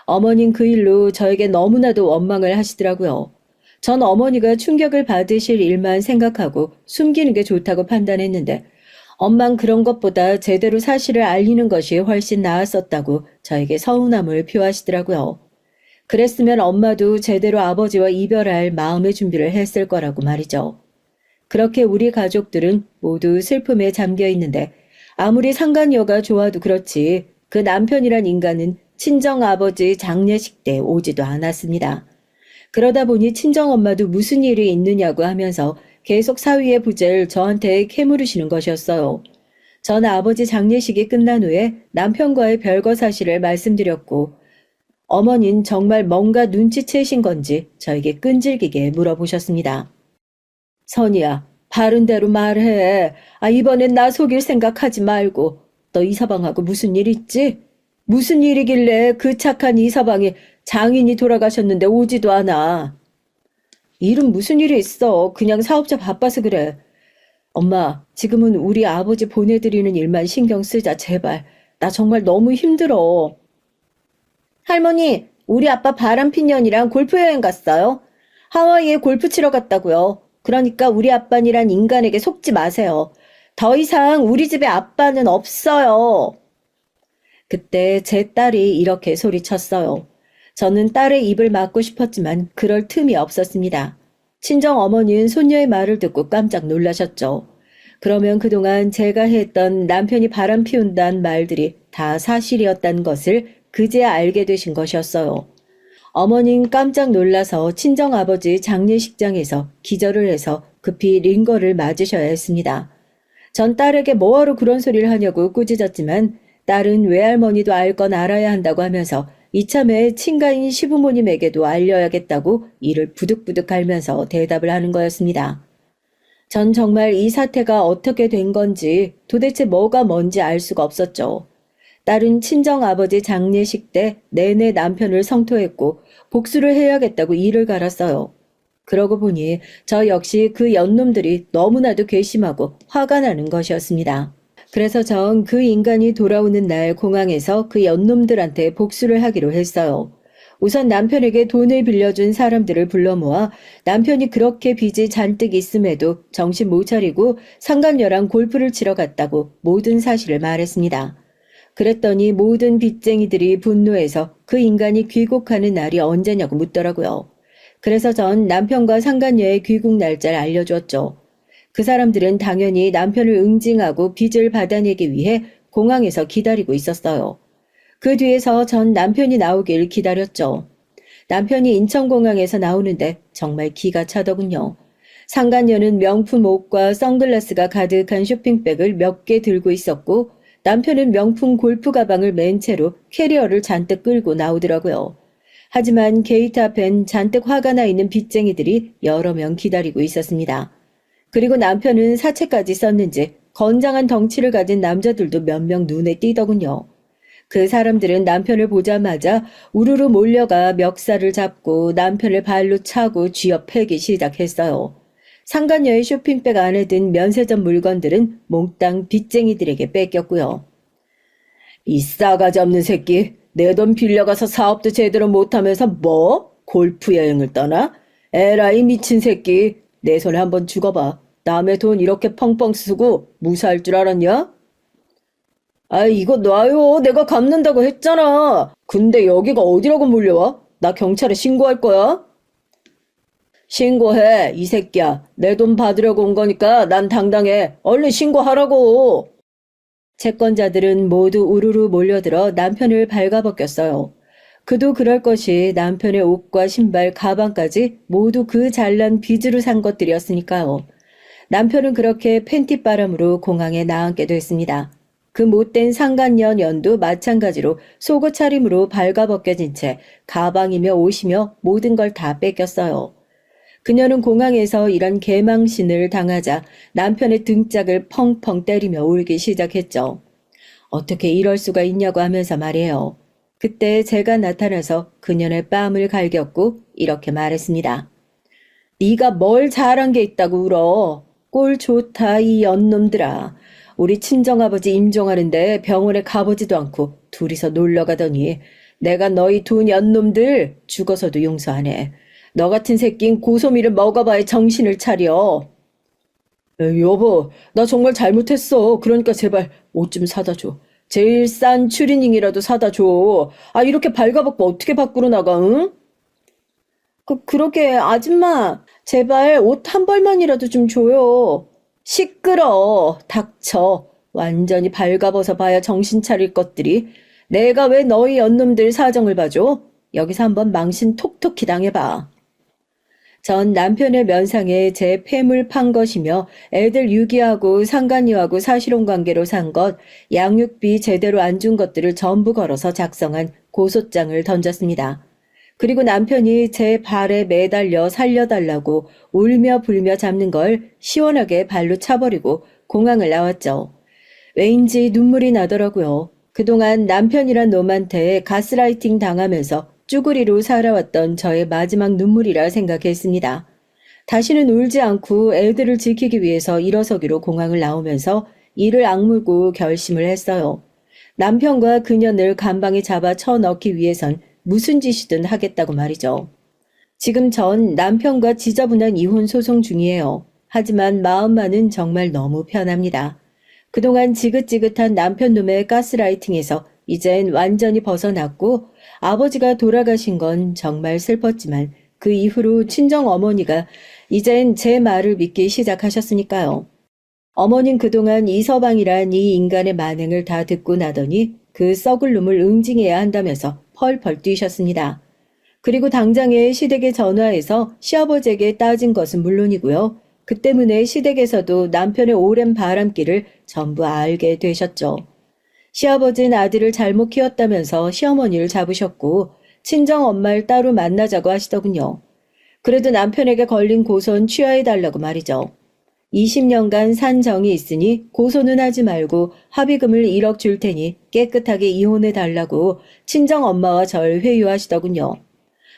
어머닌 그 일로 저에게 너무나도 원망을 하시더라고요. 전 어머니가 충격을 받으실 일만 생각하고 숨기는 게 좋다고 판단했는데 엄만 그런 것보다 제대로 사실을 알리는 것이 훨씬 나았었다고 저에게 서운함을 표하시더라고요. 그랬으면 엄마도 제대로 아버지와 이별할 마음의 준비를 했을 거라고 말이죠. 그렇게 우리 가족들은 모두 슬픔에 잠겨 있는데 아무리 상간녀가 좋아도 그렇지 그 남편이란 인간은 친정아버지 장례식 때 오지도 않았습니다. 그러다 보니 친정엄마도 무슨 일이 있느냐고 하면서 계속 사위의 부재를 저한테 캐물으시는 것이었어요. 전 아버지 장례식이 끝난 후에 남편과의 별거 사실을 말씀드렸고 어머니는 정말 뭔가 눈치채신 건지 저에게 끈질기게 물어보셨습니다. 선이야, 바른 대로 말해. 이번엔 나 속일 생각하지 말고. 너 이서방하고 무슨 일 있지? 무슨 일이길래 그 착한 이서방이 장인이 돌아가셨는데 오지도 않아. 일은 무슨 일이 있어. 그냥 사업자 바빠서 그래. 엄마, 지금은 우리 아버지 보내드리는 일만 신경 쓰자, 제발. 나 정말 너무 힘들어. 할머니, 우리 아빠 바람핀 년이랑 골프 여행 갔어요. 하와이에 골프 치러 갔다고요. 그러니까 우리 아빠니란 인간에게 속지 마세요. 더 이상 우리 집에 아빠는 없어요. 그때 제 딸이 이렇게 소리쳤어요. 저는 딸의 입을 막고 싶었지만 그럴 틈이 없었습니다. 친정 어머니는 손녀의 말을 듣고 깜짝 놀라셨죠. 그러면 그동안 제가 했던 남편이 바람 피운다는 말들이 다 사실이었다는 것을 그제야 알게 되신 것이었어요. 어머님 깜짝 놀라서 친정아버지 장례식장에서 기절을 해서 급히 링거를 맞으셔야 했습니다. 전 딸에게 뭐하러 그런 소리를 하냐고 꾸짖었지만 딸은 외할머니도 알 건 알아야 한다고 하면서 이참에 친가인 시부모님에게도 알려야겠다고 이를 부득부득 갈면서 대답을 하는 거였습니다. 전 정말 이 사태가 어떻게 된 건지 도대체 뭐가 뭔지 알 수가 없었죠. 딸은 친정아버지 장례식 때 내내 남편을 성토했고 복수를 해야겠다고 이를 갈았어요. 그러고 보니 저 역시 그 연놈들이 너무나도 괘씸하고 화가 나는 것이었습니다. 그래서 전 그 인간이 돌아오는 날 공항에서 그 연놈들한테 복수를 하기로 했어요. 우선 남편에게 돈을 빌려준 사람들을 불러 모아 남편이 그렇게 빚이 잔뜩 있음에도 정신 못 차리고 상간녀랑 골프를 치러 갔다고 모든 사실을 말했습니다. 그랬더니 모든 빚쟁이들이 분노해서 그 인간이 귀국하는 날이 언제냐고 묻더라고요. 그래서 전 남편과 상간녀의 귀국 날짜를 알려주었죠. 그 사람들은 당연히 남편을 응징하고 빚을 받아내기 위해 공항에서 기다리고 있었어요. 그 뒤에서 전 남편이 나오길 기다렸죠. 남편이 인천공항에서 나오는데 정말 기가 차더군요. 상간녀는 명품 옷과 선글라스가 가득한 쇼핑백을 몇 개 들고 있었고 남편은 명품 골프 가방을 맨 채로 캐리어를 잔뜩 끌고 나오더라고요. 하지만 게이트 앞엔 잔뜩 화가 나 있는 빚쟁이들이 여러 명 기다리고 있었습니다. 그리고 남편은 사채까지 썼는지 건장한 덩치를 가진 남자들도 몇 명 눈에 띄더군요. 그 사람들은 남편을 보자마자 우르르 몰려가 멱살을 잡고 남편을 발로 차고 쥐어 패기 시작했어요. 상간녀의 쇼핑백 안에 든 면세점 물건들은 몽땅 빚쟁이들에게 뺏겼고요. 이 싸가지 없는 새끼, 내 돈 빌려가서 사업도 제대로 못하면서 뭐? 골프 여행을 떠나? 에라이 미친 새끼, 내 손에 한번 죽어봐. 남의 돈 이렇게 펑펑 쓰고 무사할 줄 알았냐? 아, 이거 놔요. 내가 갚는다고 했잖아. 근데 여기가 어디라고 몰려와? 나 경찰에 신고할 거야. 신고해, 이 새끼야. 내 돈 받으려고 온 거니까 난 당당해. 얼른 신고하라고. 채권자들은 모두 우르르 몰려들어 남편을 발가벗겼어요. 그도 그럴 것이 남편의 옷과 신발, 가방까지 모두 그 잘난 빚으로 산 것들이었으니까요. 남편은 그렇게 팬티바람으로 공항에 나앉게 됐습니다. 그 못된 상간녀년도 마찬가지로 속옷 차림으로 발가벗겨진 채 가방이며 옷이며 모든 걸 다 뺏겼어요. 그녀는 공항에서 이런 개망신을 당하자 남편의 등짝을 펑펑 때리며 울기 시작했죠. 어떻게 이럴 수가 있냐고 하면서 말이에요. 그때 제가 나타나서 그녀의 뺨을 갈겼고 이렇게 말했습니다. 네가 뭘 잘한 게 있다고 울어. 꼴 좋다 이 연놈들아. 우리 친정아버지 임종하는데 병원에 가보지도 않고 둘이서 놀러 가더니 내가 너희 두 연놈들 죽어서도 용서 안 해. 너 같은 새낀 고소미를 먹어봐야 정신을 차려. 여보, 나 정말 잘못했어. 그러니까 제발 옷 좀 사다 줘. 제일 싼 추리닝이라도 사다 줘. 아, 이렇게 발가벗고 어떻게 밖으로 나가, 응? 그러게, 아줌마. 제발 옷 한 벌만이라도 좀 줘요. 시끄러. 닥쳐. 완전히 발가벗어 봐야 정신 차릴 것들이. 내가 왜 너희 연놈들 사정을 봐줘? 여기서 한번 망신 톡톡히 당해봐. 전 남편의 면상에 제 폐물 판 것이며 애들 유기하고 상간녀하고 사실혼 관계로 산 것, 양육비 제대로 안 준 것들을 전부 걸어서 작성한 고소장을 던졌습니다. 그리고 남편이 제 발에 매달려 살려달라고 울며 불며 잡는 걸 시원하게 발로 차버리고 공항을 나왔죠. 왜인지 눈물이 나더라고요. 그동안 남편이란 놈한테 가스라이팅 당하면서 쭈구리로 살아왔던 저의 마지막 눈물이라 생각했습니다. 다시는 울지 않고 애들을 지키기 위해서 일어서기로 공항을 나오면서 이를 악물고 결심을 했어요. 남편과 그년을 감방에 잡아 쳐넣기 위해선 무슨 짓이든 하겠다고 말이죠. 지금 전 남편과 지저분한 이혼 소송 중이에요. 하지만 마음만은 정말 너무 편합니다. 그동안 지긋지긋한 남편놈의 가스라이팅에서 이젠 완전히 벗어났고 아버지가 돌아가신 건 정말 슬펐지만 그 이후로 친정 어머니가 이젠 제 말을 믿기 시작하셨으니까요. 어머님 그동안 이서방이란 이 인간의 만행을 다 듣고 나더니 그 썩을 놈을 응징해야 한다면서 펄펄 뛰셨습니다. 그리고 당장에 시댁에 전화해서 시아버지에게 따진 것은 물론이고요. 그 때문에 시댁에서도 남편의 오랜 바람길을 전부 알게 되셨죠. 시아버지는 아들을 잘못 키웠다면서 시어머니를 잡으셨고 친정 엄마를 따로 만나자고 하시더군요. 그래도 남편에게 걸린 고소는 취하해달라고 말이죠. 20년간 산 정이 있으니 고소는 하지 말고 합의금을 1억 줄 테니 깨끗하게 이혼해달라고 친정 엄마와 절 회유하시더군요.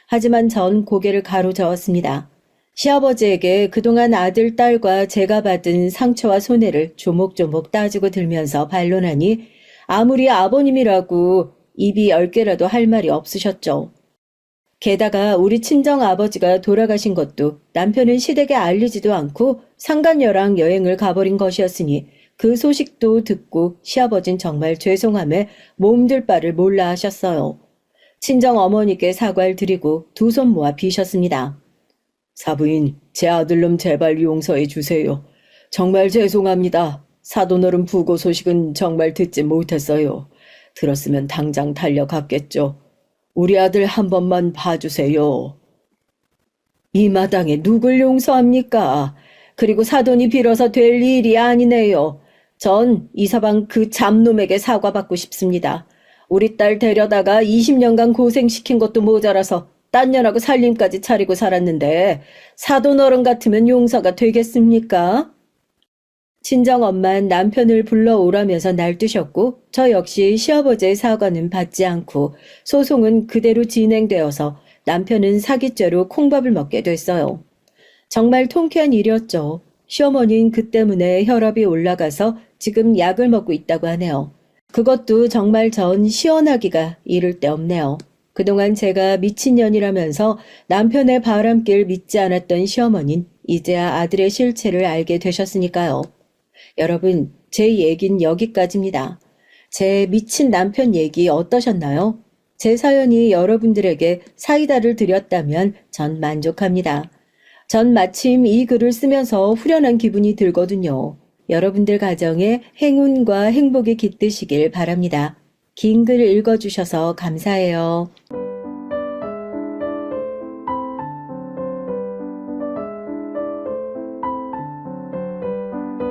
하지만 전 고개를 가로저었습니다. 시아버지에게 그동안 아들, 딸과 제가 받은 상처와 손해를 조목조목 따지고 들면서 반론하니 아무리 아버님이라고 입이 10개라도 할 말이 없으셨죠. 게다가 우리 친정 아버지가 돌아가신 것도 남편은 시댁에 알리지도 않고 상간녀랑 여행을 가버린 것이었으니 그 소식도 듣고 시아버진 정말 죄송함에 몸둘 바를 몰라 하셨어요. 친정 어머니께 사과를 드리고 두 손 모아 비셨습니다. 사부인, 제 아들놈 제발 용서해 주세요. 정말 죄송합니다. 사돈어른 부고 소식은 정말 듣지 못했어요. 들었으면 당장 달려갔겠죠. 우리 아들 한 번만 봐주세요. 이 마당에 누굴 용서합니까? 그리고 사돈이 빌어서 될 일이 아니네요. 전 이서방 그 잡놈에게 사과받고 싶습니다. 우리 딸 데려다가 20년간 고생시킨 것도 모자라서 딴 년하고 살림까지 차리고 살았는데 사돈어른 같으면 용서가 되겠습니까? 친정엄만 남편을 불러오라면서 날뛰셨고 저 역시 시아버지의 사과는 받지 않고 소송은 그대로 진행되어서 남편은 사기죄로 콩밥을 먹게 됐어요. 정말 통쾌한 일이었죠. 시어머니는 그 때문에 혈압이 올라가서 지금 약을 먹고 있다고 하네요. 그것도 정말 전 시원하기가 이를 데 없네요. 그동안 제가 미친년이라면서 남편의 바람길 믿지 않았던 시어머니는 이제야 아들의 실체를 알게 되셨으니까요. 여러분, 제 얘긴 여기까지입니다. 제 미친 남편 얘기 어떠셨나요? 제 사연이 여러분들에게 사이다를 드렸다면 전 만족합니다. 전 마침 이 글을 쓰면서 후련한 기분이 들거든요. 여러분들 가정에 행운과 행복이 깃드시길 바랍니다. 긴 글 읽어주셔서 감사해요.